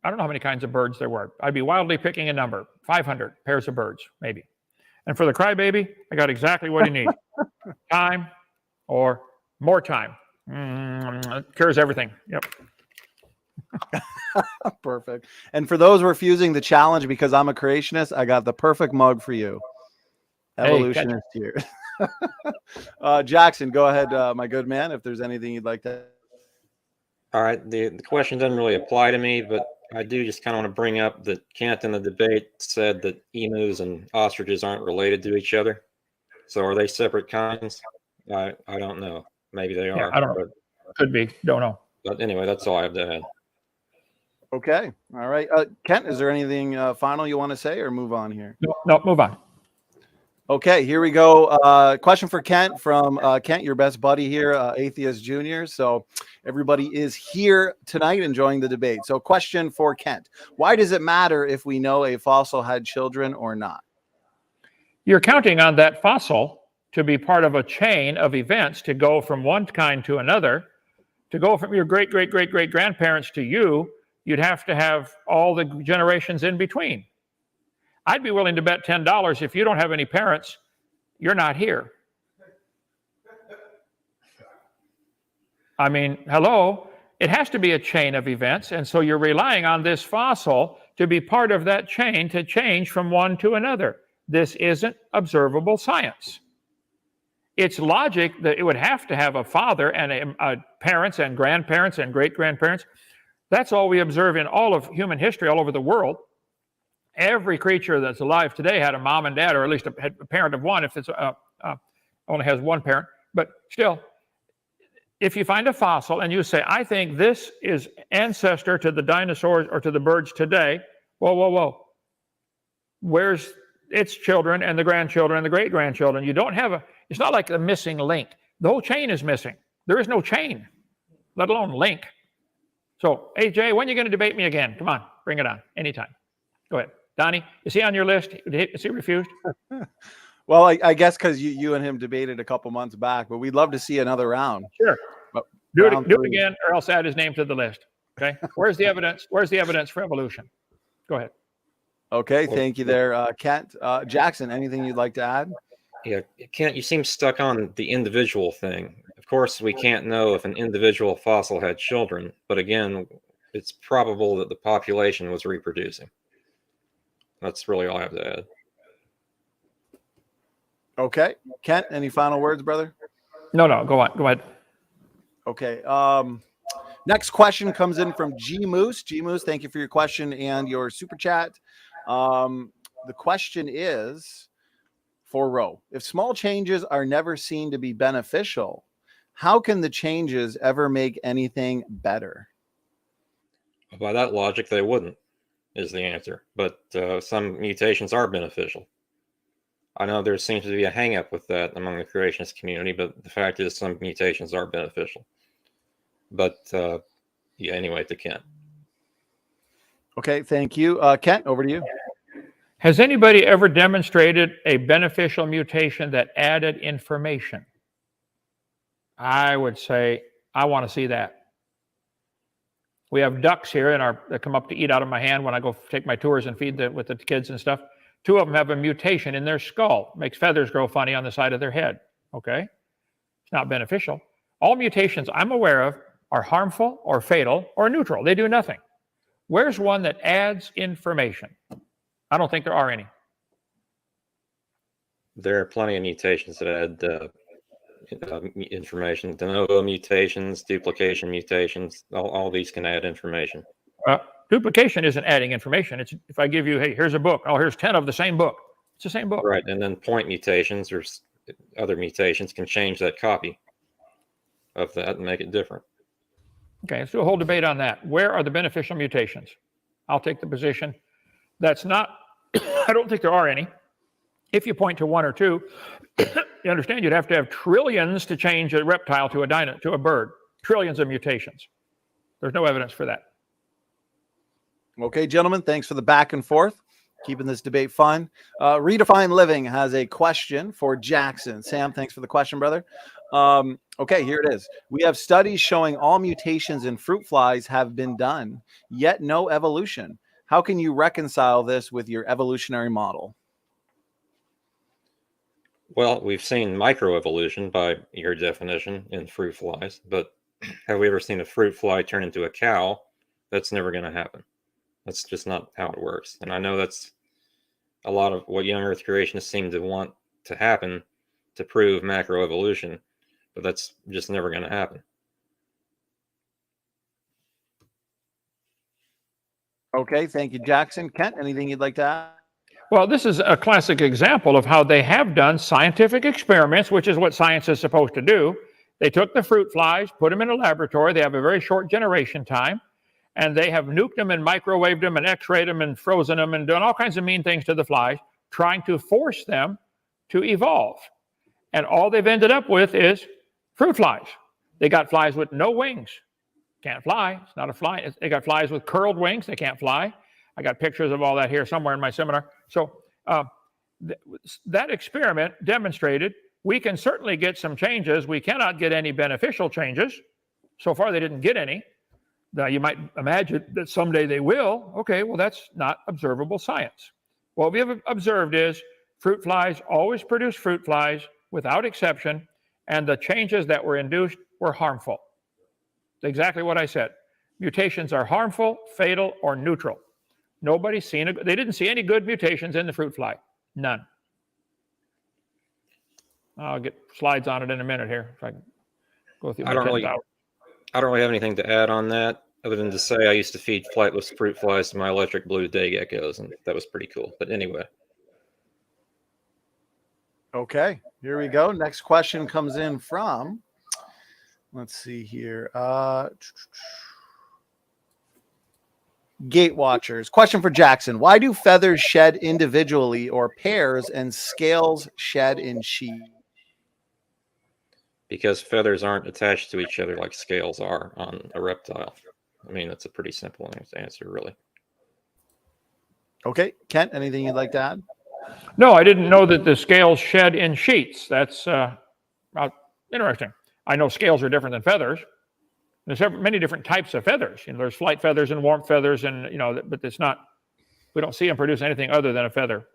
Speaker 3: how many kinds of birds there were. I'd be wildly picking a number, 500 pairs of birds, maybe. And for the crybaby, I got exactly what he needs. Time or more time. It cures everything. Yep.
Speaker 1: Perfect. And for those refusing the challenge because I'm a creationist, I got the perfect mug for you. Evolutionist here. Jackson, go ahead, my good man, if there's anything you'd like to.
Speaker 2: All right. The question doesn't really apply to me, but I do just kind of want to bring up that Kent in the debate said that emus and ostriches aren't related to each other. So are they separate kinds? I don't know. Maybe they are.
Speaker 3: I don't know. Could be. Don't know.
Speaker 2: But anyway, that's all I have to add.
Speaker 1: Okay. All right. Kent, is there anything final you want to say or move on here?
Speaker 3: No, move on.
Speaker 1: Okay, here we go. Question for Kent from Kent, your best buddy here, Atheist Junior. So everybody is here tonight enjoying the debate. So question for Kent. Why does it matter if we know a fossil had children or not?
Speaker 3: You're counting on that fossil to be part of a chain of events to go from one kind to another. To go from your great-great-great-great-grandparents to you, you'd have to have all the generations in between. I'd be willing to bet $10 if you don't have any parents, you're not here. I mean, hello, it has to be a chain of events, and so you're relying on this fossil to be part of that chain to change from one to another. This isn't observable science. It's logic that it would have to have a father and parents and grandparents and great-grandparents. That's all we observe in all of human history all over the world. Every creature that's alive today had a mom and dad, or at least a parent of one, if it's only has one parent. But still, if you find a fossil and you say, I think this is ancestor to the dinosaurs or to the birds today, whoa. Where's its children and the grandchildren and the great-grandchildren? You don't have it's not like a missing link. The whole chain is missing. There is no chain, let alone link. So, AJ, when are you going to debate me again? Come on, bring it on, anytime. Go ahead. Donnie, is he on your list? Is he refused?
Speaker 1: Well, I guess because you and him debated a couple months back, but we'd love to see another round.
Speaker 3: Sure. Do it again, or else add his name to the list. Okay. Where's the evidence? Where's the evidence for evolution? Go ahead.
Speaker 1: Okay. Thank you there, Kent. Jackson, anything you'd like to add?
Speaker 2: Yeah, Kent, you seem stuck on the individual thing. Of course, we can't know if an individual fossil had children, but again, it's probable that the population was reproducing. That's really all I have to add.
Speaker 1: Okay. Kent, any final words, brother?
Speaker 3: No, go on. Go ahead.
Speaker 1: Okay. Next question comes in from G Moose. G Moose, thank you for your question and your super chat. The question is for Roe. If small changes are never seen to be beneficial, how can the changes ever make anything better?
Speaker 2: By that logic, they wouldn't, is the answer. But some mutations are beneficial. I know there seems to be a hang-up with that among the creationist community, but the fact is some mutations are beneficial. But yeah, anyway, to Kent.
Speaker 1: Okay, thank you. Kent, over to you.
Speaker 3: Has anybody ever demonstrated a beneficial mutation that added information? I would say, I want to see that. We have ducks here that come up to eat out of my hand when I go take my tours and feed with the kids and stuff. 2 of them have a mutation in their skull. Makes feathers grow funny on the side of their head. Okay? It's not beneficial. All mutations I'm aware of are harmful or fatal or neutral. They do nothing. Where's one that adds information? I don't think there are any.
Speaker 2: There are plenty of mutations that add information. De novo mutations, duplication mutations, all these can add information.
Speaker 3: Duplication isn't adding information. It's if I give you, hey, here's a book. Oh, here's 10 of the same book. It's the same book.
Speaker 2: Right, and then point mutations or other mutations can change that copy of that and make it different.
Speaker 3: Okay, let's do a whole debate on that. Where are the beneficial mutations? I'll take the position that's not, I don't think there are any. If you point to 1 or 2, you understand you'd have to have trillions to change a reptile to a bird. Trillions of mutations. There's no evidence for that.
Speaker 1: Okay, gentlemen, thanks for the back and forth, keeping this debate fun. Redefine Living has a question for Jackson. Sam, thanks for the question, brother. Okay, here it is. We have studies showing all mutations in fruit flies have been done, yet no evolution. How can you reconcile this with your evolutionary model?
Speaker 2: Well, we've seen microevolution by your definition in fruit flies, but have we ever seen a fruit fly turn into a cow? That's never going to happen. That's just not how it works. And I know that's a lot of what young Earth creationists seem to want to happen to prove macroevolution, but that's just never going to happen.
Speaker 1: Okay, thank you, Jackson. Kent, anything you'd like to add?
Speaker 3: Well, this is a classic example of how they have done scientific experiments, which is what science is supposed to do. They took the fruit flies, put them in a laboratory. They have a very short generation time. And they have nuked them and microwaved them and x-rayed them and frozen them and done all kinds of mean things to the flies, trying to force them to evolve. And all they've ended up with is fruit flies. They got flies with no wings. Can't fly. It's not a fly. They got flies with curled wings. They can't fly. I got pictures of all that here somewhere in my seminar. So that experiment demonstrated we can certainly get some changes. We cannot get any beneficial changes. So far, they didn't get any. Now, you might imagine that someday they will. Okay, well, that's not observable science. What we have observed is fruit flies always produce fruit flies without exception, and the changes that were induced were harmful. Exactly what I said. Mutations are harmful, fatal, or neutral. Nobody's seen they didn't see any good mutations in the fruit fly. None. I'll get slides on it in a minute here if I can go through.
Speaker 2: I don't really have anything to add on that, other than to say I used to feed flightless fruit flies to my electric blue day geckos, and that was pretty cool. But anyway. Okay,
Speaker 1: here we go. Next question comes in from, let's see here. Gate Watchers. Question for Jackson. Why do feathers shed individually or pairs and scales shed in sheep?
Speaker 2: Because feathers aren't attached to each other like scales are on a reptile. I mean, that's a pretty simple answer, really.
Speaker 1: Okay. Kent, anything you'd like to add?
Speaker 3: No, I didn't know that the scales shed in sheets. That's interesting. I know scales are different than feathers. There's many different types of feathers. You know, there's flight feathers and warmth feathers, and but it's not. We don't see them produce anything other than a feather.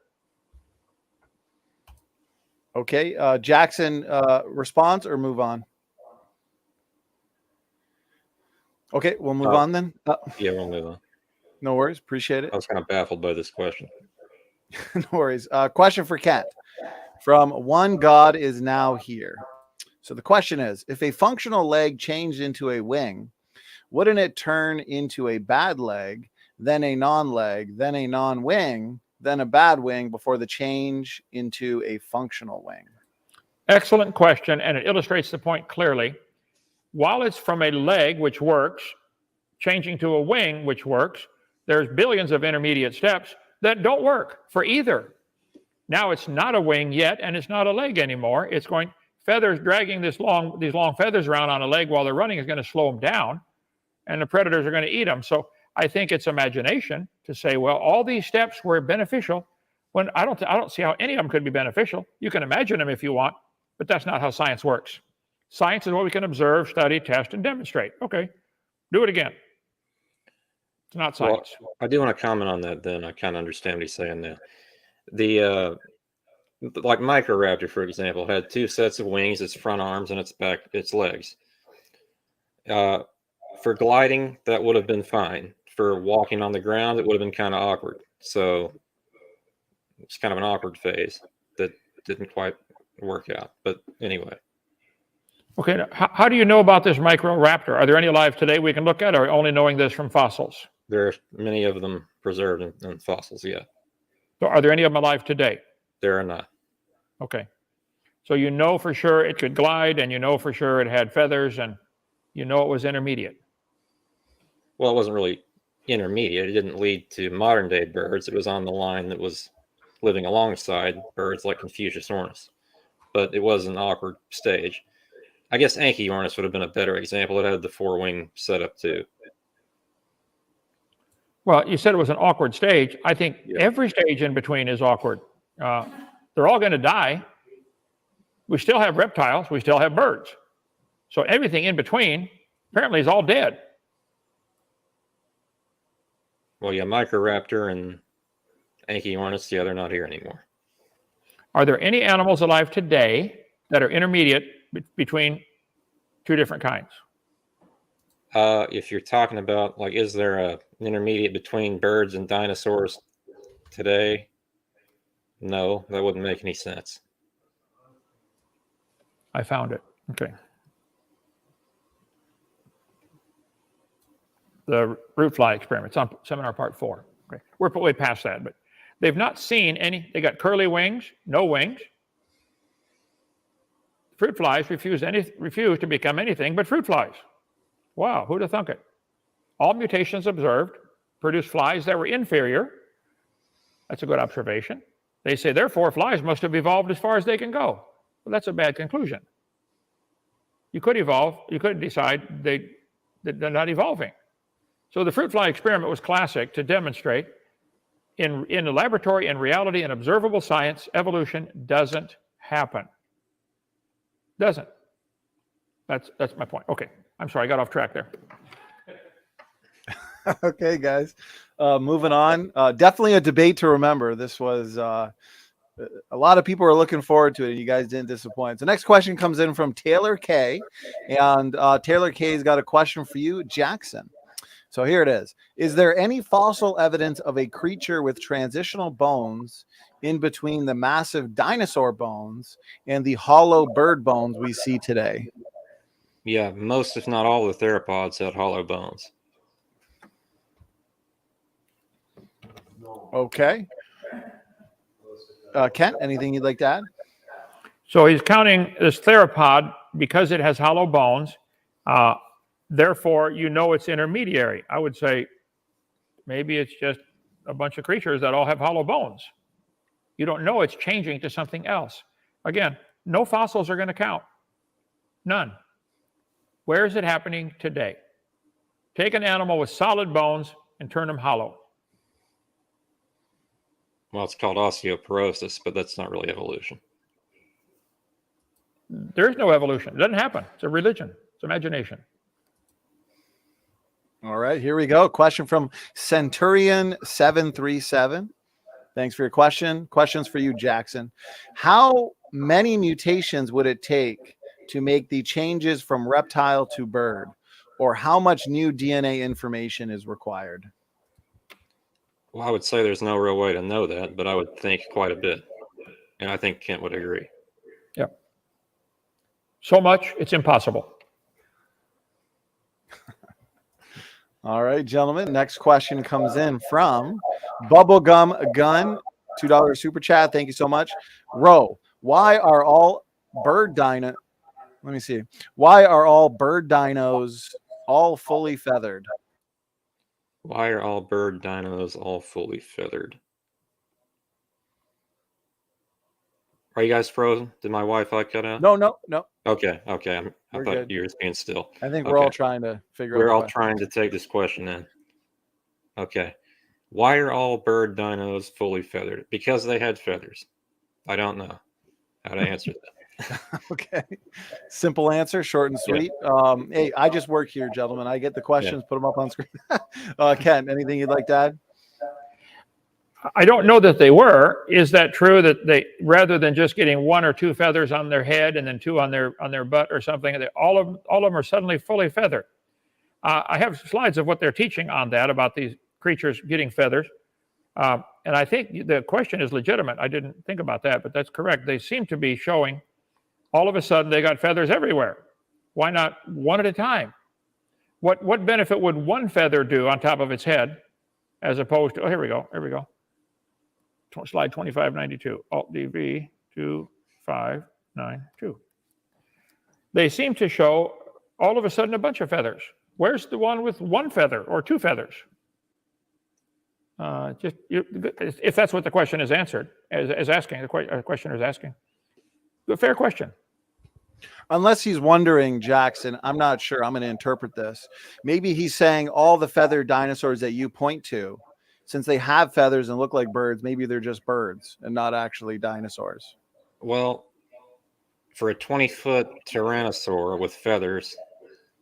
Speaker 1: Okay, Jackson, response or move on? Okay, we'll move on then.
Speaker 2: Yeah, we'll move on.
Speaker 1: No worries. Appreciate it.
Speaker 2: I was kind of baffled by this question.
Speaker 1: No worries. Question for Kent from One God is Now Here. So the question is, if a functional leg changed into a wing, wouldn't it turn into a bad leg, then a non-leg, then a non-wing, then a bad wing before the change into a functional wing?
Speaker 3: Excellent question, and it illustrates the point clearly. While it's from a leg, which works, changing to a wing, which works, there's billions of intermediate steps that don't work for either. Now it's not a wing yet, and it's not a leg anymore. It's going feathers, dragging these long feathers around on a leg while they're running is going to slow them down, and the predators are going to eat them. So I think it's imagination to say, well, all these steps were beneficial when I don't see how any of them could be beneficial. You can imagine them if you want, but that's not how science works. Science is what we can observe, study, test, and demonstrate. Okay, do it again. It's not science.
Speaker 2: Well, I do want to comment on that then. I kind of understand what he's saying now. The like Microraptor, for example, had two sets of wings, its front arms and its legs. For gliding, that would have been fine. For walking on the ground, it would have been kind of awkward. So it's kind of an awkward phase that didn't quite work out. But anyway.
Speaker 3: Okay, how do you know about this Microraptor? Are there any alive today we can look at, or only knowing this from fossils?
Speaker 2: There are many of them preserved in fossils, yeah.
Speaker 3: So are there any of them alive today?
Speaker 2: There are not.
Speaker 3: Okay. So you know for sure it could glide, and you know for sure it had feathers, and you know it was intermediate.
Speaker 2: Well, it wasn't really intermediate. It didn't lead to modern day birds. It was on the line that was living alongside birds like Confucius ornis. But it was an awkward stage. I guess Anchiornis would have been a better example. It had the four-wing setup too.
Speaker 3: Well, you said it was an awkward stage. I think every stage in between is awkward. They're all going to die. We still have reptiles. We still have birds. So everything in between apparently is all dead.
Speaker 2: Well, yeah, Microraptor and Anchiornis, yeah, they're not here anymore.
Speaker 3: Are there any animals alive today that are intermediate between two different kinds?
Speaker 2: If you're talking about, like, is there an intermediate between birds and dinosaurs today? No, that wouldn't make any sense.
Speaker 3: I found it. Okay. The fruit fly experiment. It's on seminar part 4. Okay. We're way past that, but they've not seen any. They got curly wings, no wings. Fruit flies refuse to become anything but fruit flies. Wow, who'd have thunk it? All mutations observed produce flies that were inferior. That's a good observation. They say, therefore, flies must have evolved as far as they can go. Well, that's a bad conclusion. You could evolve. You could decide they're not evolving. So the fruit fly experiment was classic to demonstrate in the laboratory, in reality, in observable science, evolution doesn't happen. Doesn't. That's my point. Okay. I'm sorry, I got off track there.
Speaker 1: Okay, guys. Moving on. Definitely a debate to remember. This was a lot of people are looking forward to it, and you guys didn't disappoint. The next question comes in from Taylor K. And Taylor K's got a question for you, Jackson. So here it is. Is there any fossil evidence of a creature with transitional bones in between the massive dinosaur bones and the hollow bird bones we see today?
Speaker 2: Yeah, most, if not all, of the theropods had hollow bones.
Speaker 1: Okay. Kent, anything you'd like to add?
Speaker 3: So he's counting this theropod because it has hollow bones. Therefore, you know it's intermediary. I would say maybe it's just a bunch of creatures that all have hollow bones. You don't know it's changing to something else. Again, no fossils are going to count. None. Where is it happening today? Take an animal with solid bones and turn them hollow.
Speaker 2: Well, it's called osteoporosis, but that's not really evolution.
Speaker 3: There is no evolution. It doesn't happen. It's a religion. It's imagination.
Speaker 1: All right, here we go. Question from Centurion 737. Thanks for your question. Questions for you, Jackson. How many mutations would it take to make the changes from reptile to bird? or how much new DNA information is required?
Speaker 2: Well, I would say there's no real way to know that, but I would think quite a bit. And I think Kent would agree.
Speaker 3: Yeah. So much, it's impossible.
Speaker 1: All right, gentlemen. Next question comes in from Bubblegum Gun, $2 super chat. Thank you so much. Ro, why are all bird dinos all fully feathered?
Speaker 2: Why are all bird dinos all fully feathered? Are you guys frozen? Did my Wi-Fi cut out?
Speaker 1: No.
Speaker 2: Okay. I
Speaker 1: We're
Speaker 2: thought
Speaker 1: good.
Speaker 2: you were just being still.
Speaker 1: I think we're all trying to figure out.
Speaker 2: We're all trying to take this question in. Okay. Why are all bird dinos fully feathered? Because they had feathers. I don't know how to answer that.
Speaker 1: Okay. Simple answer, short and sweet. Hey, I just work here, gentlemen. I get the questions, put them up on screen. Ken, anything you'd like to add?
Speaker 3: I don't know that they were. Is that true that they, rather than just getting one or two feathers on their head and then two on their butt or something, all of them are suddenly fully feathered? I have slides of what they're teaching on that, about these creatures getting feathers. And I think the question is legitimate. I didn't think about that, but that's correct. They seem to be showing all of a sudden they got feathers everywhere. Why not one at a time? What benefit would one feather do on top of its head as opposed to, here we go. Slide 2592, Alt-DV 2592. They seem to show all of a sudden a bunch of feathers. Where's the one with one feather or two feathers? If that's what the question is answered, the questioner is asking. A fair question.
Speaker 1: Unless he's wondering, Jackson, I'm not sure. I'm going to interpret this. Maybe he's saying all the feathered dinosaurs that you point to, since they have feathers and look like birds, maybe they're just birds and not actually dinosaurs.
Speaker 2: Well, for a 20-foot tyrannosaur with feathers,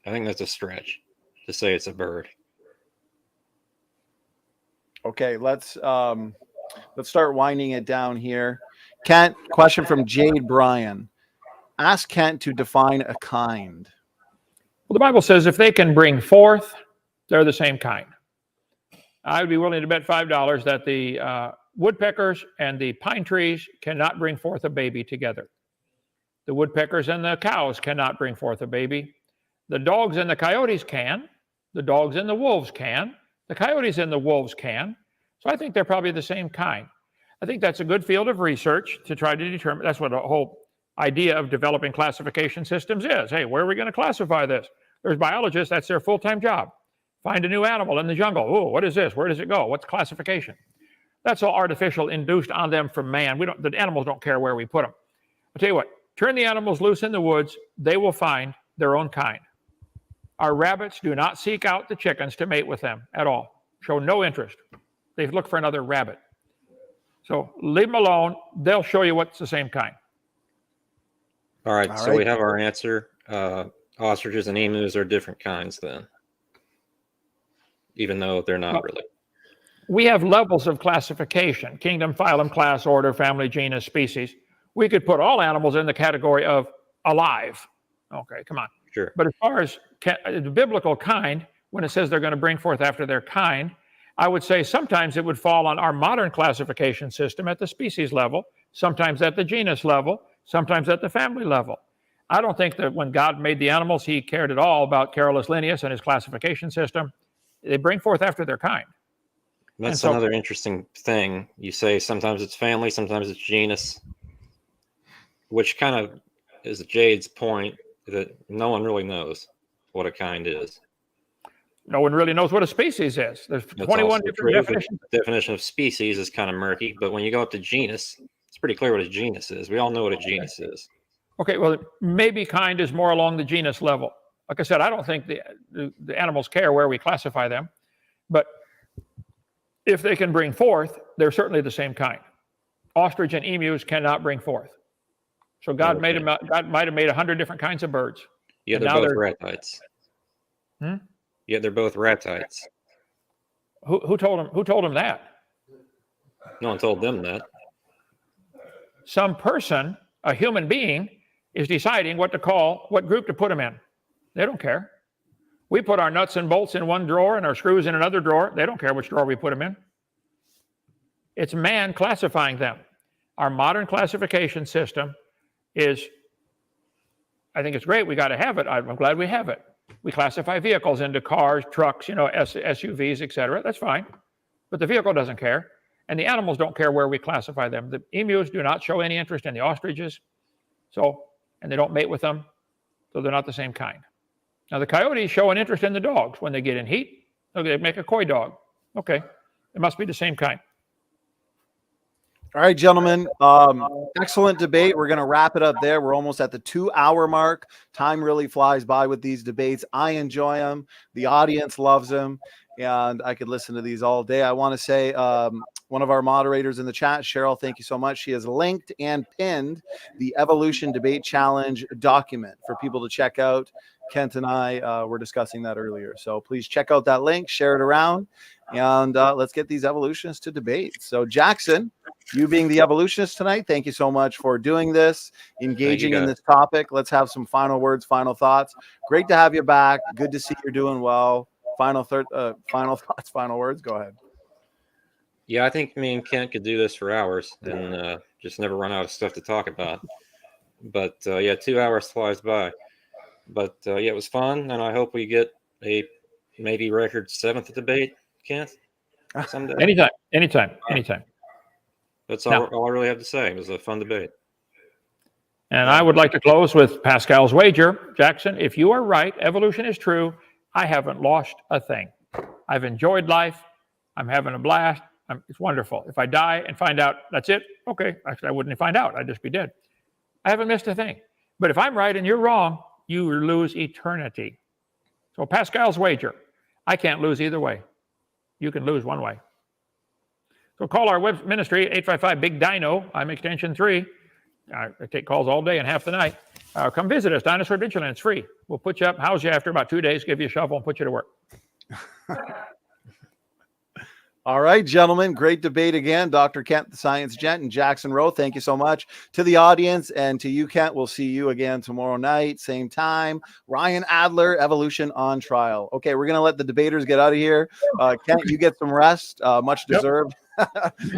Speaker 2: I think that's a stretch to say it's a bird.
Speaker 1: Okay, let's start winding it down here. Kent, question from Jade Bryan. Ask Kent to define a kind.
Speaker 3: Well, the Bible says if they can bring forth, they're the same kind. I would be willing to bet $5 that the woodpeckers and the pine trees cannot bring forth a baby together. The woodpeckers and the cows cannot bring forth a baby. The dogs and the coyotes can. The dogs and the wolves can. The coyotes and the wolves can. So I think they're probably the same kind. I think that's a good field of research to try to determine. That's what the whole idea of developing classification systems is. Hey, where are we going to classify this? There's biologists, that's their full-time job. Find a new animal in the jungle. Oh, what is this? Where does it go? What's classification? That's all artificial, induced on them from man. The animals don't care where we put them. I'll tell you what, turn the animals loose in the woods, they will find their own kind. Our rabbits do not seek out the chickens to mate with them at all. Show no interest. They look for another rabbit. So leave them alone. They'll show you what's the same kind.
Speaker 2: All right, so we have our answer. Ostriches and emus are different kinds then, even though they're not really.
Speaker 3: We have levels of classification: kingdom, phylum, class, order, family, genus, species. We could put all animals in the category of alive. Okay, come on.
Speaker 2: Sure.
Speaker 3: But as far as the biblical kind, when it says they're going to bring forth after their kind, I would say sometimes it would fall on our modern classification system at the species level, sometimes at the genus level, sometimes at the family level. I don't think that when God made the animals, he cared at all about Carolus Linnaeus and his classification system. They bring forth after their kind.
Speaker 2: That's another interesting thing. You say sometimes it's family, sometimes it's genus, which kind of is Jade's point that no one really knows what a kind is.
Speaker 3: No one really knows what a species is. There's 21 different definitions.
Speaker 2: The definition of species is kind of murky, but when you go up to genus, it's pretty clear what a genus is. We all know what a genus is.
Speaker 3: Okay, well, maybe kind is more along the genus level. Like I said, I don't think the animals care where we classify them, but if they can bring forth, they're certainly the same kind. Ostrich and emus cannot bring forth. So God made them. God might have made 100 different kinds of birds.
Speaker 2: Yeah, they're both ratites. Yeah, they're both ratites.
Speaker 3: Who told them? Who told them that?
Speaker 2: No one told them that.
Speaker 3: Some person, a human being, is deciding what group to put them in. They don't care. We put our nuts and bolts in one drawer and our screws in another drawer. They don't care which drawer we put them in. It's man classifying them. Our modern classification system is, I think it's great. We got to have it. I'm glad we have it. We classify vehicles into cars, trucks, SUVs, etc. That's fine. But the vehicle doesn't care. And the animals don't care where we classify them. The emus do not show any interest in the ostriches. And they don't mate with them. So they're not the same kind. Now, the coyotes show an interest in the dogs. When they get in heat, they make a coy dog. Okay, it must be the same kind.
Speaker 1: All right, gentlemen. Excellent debate. We're going to wrap it up there. We're almost at the 2-hour mark. Time really flies by with these debates. I enjoy them. The audience loves them. And I could listen to these all day. I want to say one of our moderators in the chat, Cheryl, thank you so much. She has linked and pinned the Evolution Debate Challenge document for people to check out. Kent and I were discussing that earlier. So please check out that link, share it around, and let's get these evolutionists to debate. So Jackson, you being the evolutionist tonight, thank you so much for doing this, engaging in this topic. Let's have some final words, final thoughts. Great to have you back. Good to see you're doing well. Final thoughts, final words. Go ahead.
Speaker 2: Yeah, I think me and Kent could do this for hours and just never run out of stuff to talk about. But 2 hours flies by. But it was fun, and I hope we get a maybe record 7th debate, Kent, someday.
Speaker 3: Anytime.
Speaker 2: That's all I really have to say. It was a fun debate.
Speaker 3: And I would like to close with Pascal's wager. Jackson, if you are right, evolution is true, I haven't lost a thing. I've enjoyed life. I'm having a blast. It's wonderful. If I die and find out that's it, okay. Actually, I wouldn't find out. I'd just be dead. I haven't missed a thing. But if I'm right and you're wrong, you lose eternity. So Pascal's wager. I can't lose either way. You can lose one way. So call our web ministry, 855-BIG-DINO. I'm extension 3. I take calls all day and half the night. Come visit us, Dinosaur Adventureland. It's free. We'll put you up, house you after about 2 days, give you a shovel, and put you to work.
Speaker 1: All right, gentlemen, great debate again. Dr. Kent, the Science Gent, and Jackson Rowe, thank you so much. To the audience and to you, Kent, we'll see you again tomorrow night, same time. Ryan Adler, Evolution on Trial. Okay, we're going to let the debaters get out of here. Kent, you get some rest, much deserved.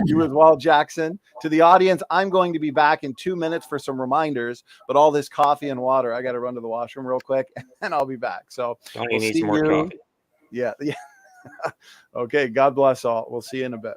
Speaker 1: You as well, Jackson. To the audience, I'm going to be back in 2 minutes for some reminders, but all this coffee and water, I got to run to the washroom real quick, and I'll be back. So
Speaker 2: we'll need some more coffee.
Speaker 1: Yeah. Okay, God bless all. We'll see you in a bit.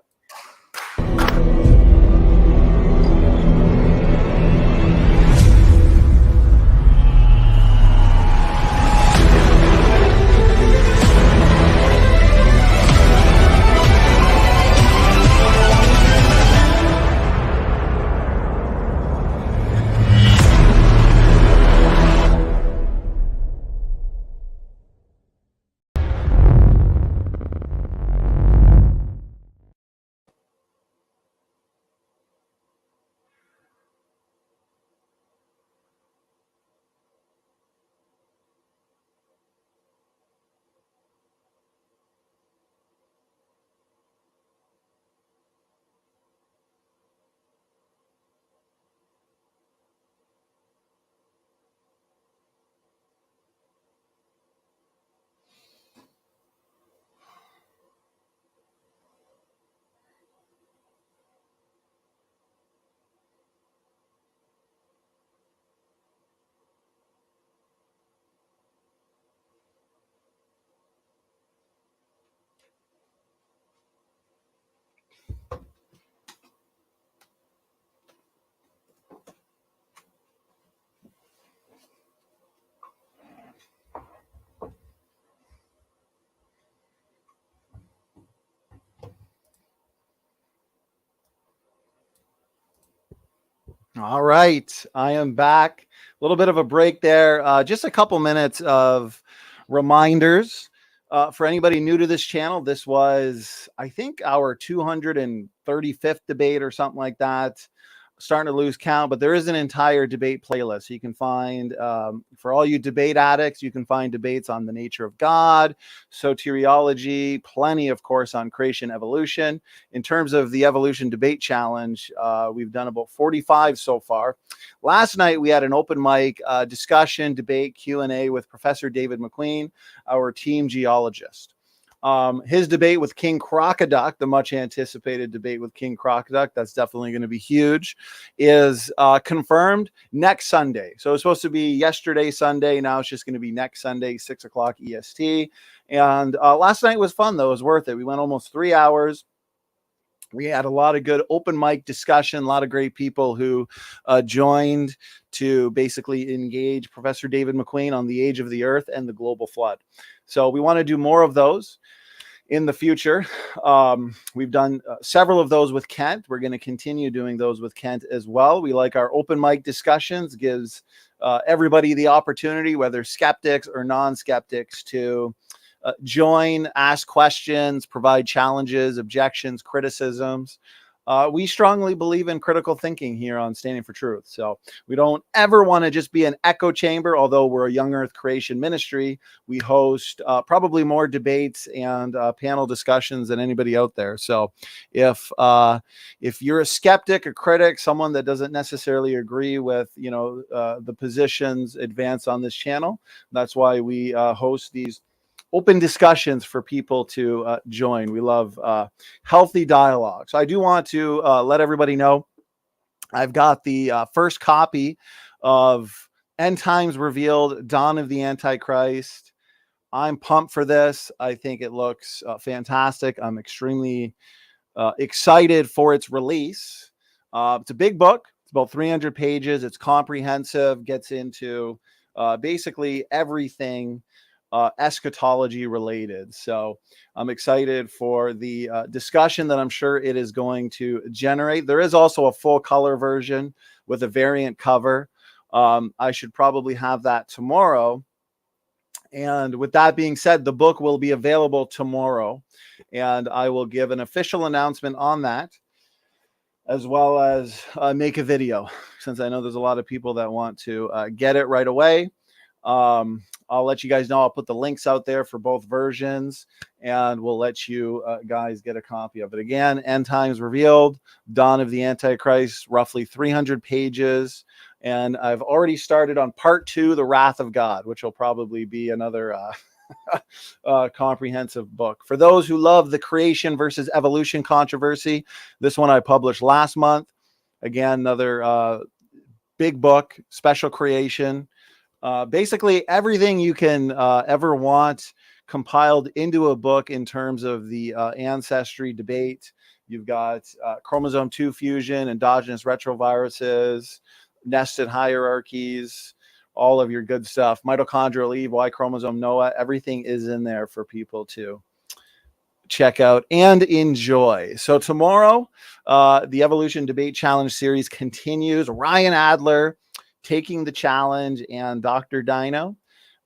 Speaker 1: All right, I am back. A little bit of a break there. Just a couple minutes of reminders. For anybody new to this channel, this was, I think, our 235th debate or something like that. starting to lose count, but there is an entire debate playlist. You can find, for all you debate addicts, you can find debates on the nature of God, soteriology, plenty, of course, on creation, evolution. In terms of the evolution debate challenge, we've done about 45 so far. Last night, we had an open mic discussion, debate, Q&A with Professor David McQueen, our team geologist. His debate with King Crocoduck, the much anticipated debate with King Crocoduck, that's definitely going to be huge, is confirmed next Sunday. So it's supposed to be yesterday, Sunday. Now it's just going to be next Sunday, 6 o'clock EST. And last night was fun, though. It was worth it. We went almost 3 hours. We had a lot of good open mic discussion, a lot of great people who joined to basically engage Professor David McQueen on the age of the earth and the global flood. So we want to do more of those in the future. We've done several of those with Kent. We're going to continue doing those with Kent as well. We like our open mic discussions, gives everybody the opportunity, whether skeptics or non-skeptics, to join, ask questions, provide challenges, objections, criticisms. We strongly believe in critical thinking here on Standing for Truth. So we don't ever want to just be an echo chamber. Although we're a young earth creation ministry, we host probably more debates and panel discussions than anybody out there. So if you're a skeptic, a critic, someone that doesn't necessarily agree with the positions advanced on this channel, that's why we host these open discussions for people to join. We love healthy dialogue. So I do want to let everybody know I've got the first copy of End Times Revealed, Dawn of the Antichrist. I'm pumped for this. I think it looks fantastic. I'm extremely excited for its release. It's a big book. It's about 300 pages. It's comprehensive, gets into basically everything eschatology related. So I'm excited for the discussion that I'm sure it is going to generate. There is also a full color version with a variant cover. I should probably have that tomorrow. And with that being said, the book will be available tomorrow, and I will give an official announcement on that, as well as make a video, since I know there's a lot of people that want to get it right away. I'll let you guys know. I'll put the links out there for both versions, and we'll let you guys get a copy of it. Again, End Times Revealed, Dawn of the Antichrist, roughly 300 pages. And I've already started on part 2, The Wrath of God, which will probably be another comprehensive book. For those who love the creation versus evolution controversy, this one I published last month. Again, another big book, special creation. Basically everything you can ever want compiled into a book in terms of the ancestry debate. You've got chromosome 2 fusion, endogenous retroviruses, nested hierarchies, all of your good stuff. Mitochondrial Eve, Y chromosome Noah, everything is in there for people to check out and enjoy. So tomorrow, the Evolution Debate Challenge series continues. Ryan Adler taking the challenge, and Dr. Dino.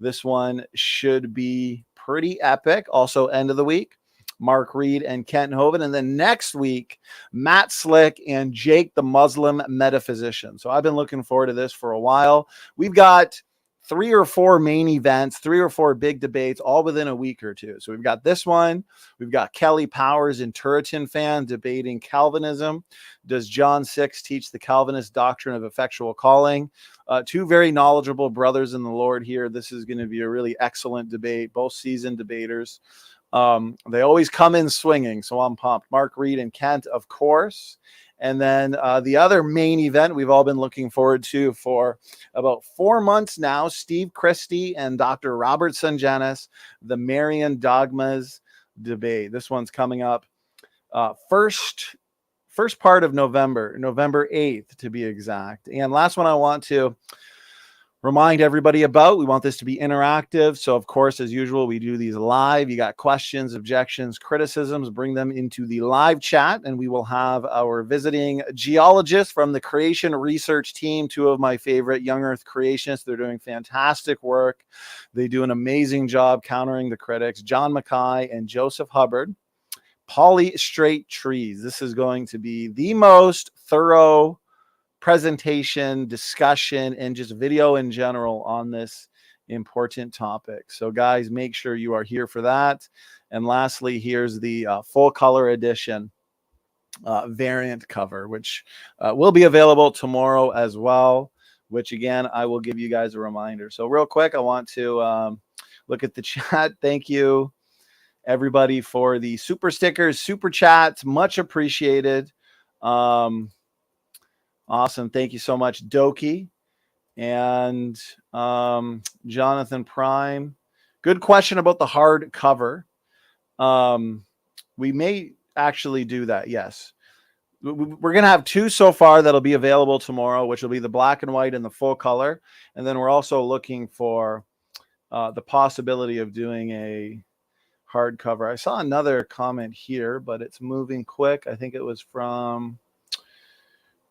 Speaker 1: This one should be pretty epic. Also, end of the week, Mark Reed and Kent Hovind. And then next week, Matt Slick and Jake the Muslim metaphysician. So I've been looking forward to this for a while. We've got 3 or 4 main events, 3 or 4 big debates, all within a week or two. So we've got this one. We've got Kelly Powers and Turretin fan debating Calvinism. Does John 6 teach the Calvinist doctrine of effectual calling? 2 very knowledgeable brothers in the Lord here. This is going to be a really excellent debate, both seasoned debaters. They always come in swinging, so I'm pumped. Mark Reed and Kent, of course. And then the other main event we've all been looking forward to for about 4 months now, Steve Christie and Dr. Robert Sungenis, the Marian Dogmas debate. This one's coming up first part of November 8th to be exact. And last one I want to remind everybody about, we want this to be interactive. So of course, as usual, we do these live. You got questions, objections, criticisms, bring them into the live chat, and we will have our visiting geologists from the creation research team, 2 of my favorite young earth creationists. They're doing fantastic work. They do an amazing job countering the critics, John Mackay and Joseph Hubbard. Polystrate trees. This is going to be the most thorough presentation, discussion, and just video in general on this important topic. So guys, make sure you are here for that. And lastly, here's the full color edition variant cover, which will be available tomorrow as well, which again, I will give you guys a reminder. So real quick, I want to look at the chat. Thank you everybody for the super stickers, super chats, much appreciated. Awesome. Thank you so much, Doki and Jonathan Prime. Good question about the hard cover. We may actually do that. Yes. We're going to have 2 so far that'll be available tomorrow, which will be the black and white and the full color. And then we're also looking for the possibility of doing a hardcover. I saw another comment here, but it's moving quick. I think it was from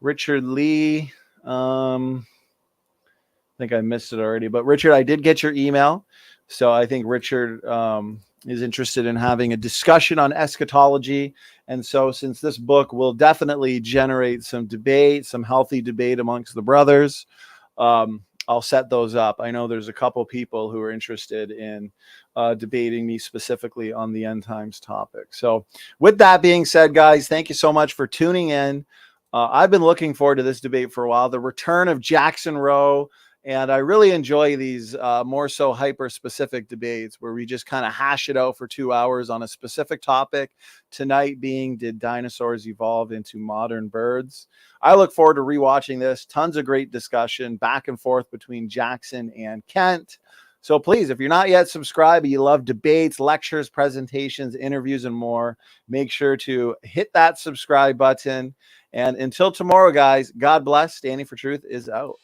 Speaker 1: Richard Lee. I think I missed it already, but Richard, I did get your email. So I think Richard is interested in having a discussion on eschatology. And so since this book will definitely generate some debate, some healthy debate amongst the brothers, I'll set those up. I know there's a couple people who are interested in debating me specifically on the end times topic. So with that being said, guys, thank you so much for tuning in. I've been looking forward to this debate for a while, the return of Jackson Rowe. And I really enjoy these more so hyper-specific debates where we just kind of hash it out for 2 hours on a specific topic. Tonight being, did dinosaurs evolve into modern birds? I look forward to rewatching this. Tons of great discussion back and forth between Jackson and Kent. So please, if you're not yet subscribed, you love debates, lectures, presentations, interviews, and more, make sure to hit that subscribe button. And until tomorrow, guys, God bless. Standing for Truth is out.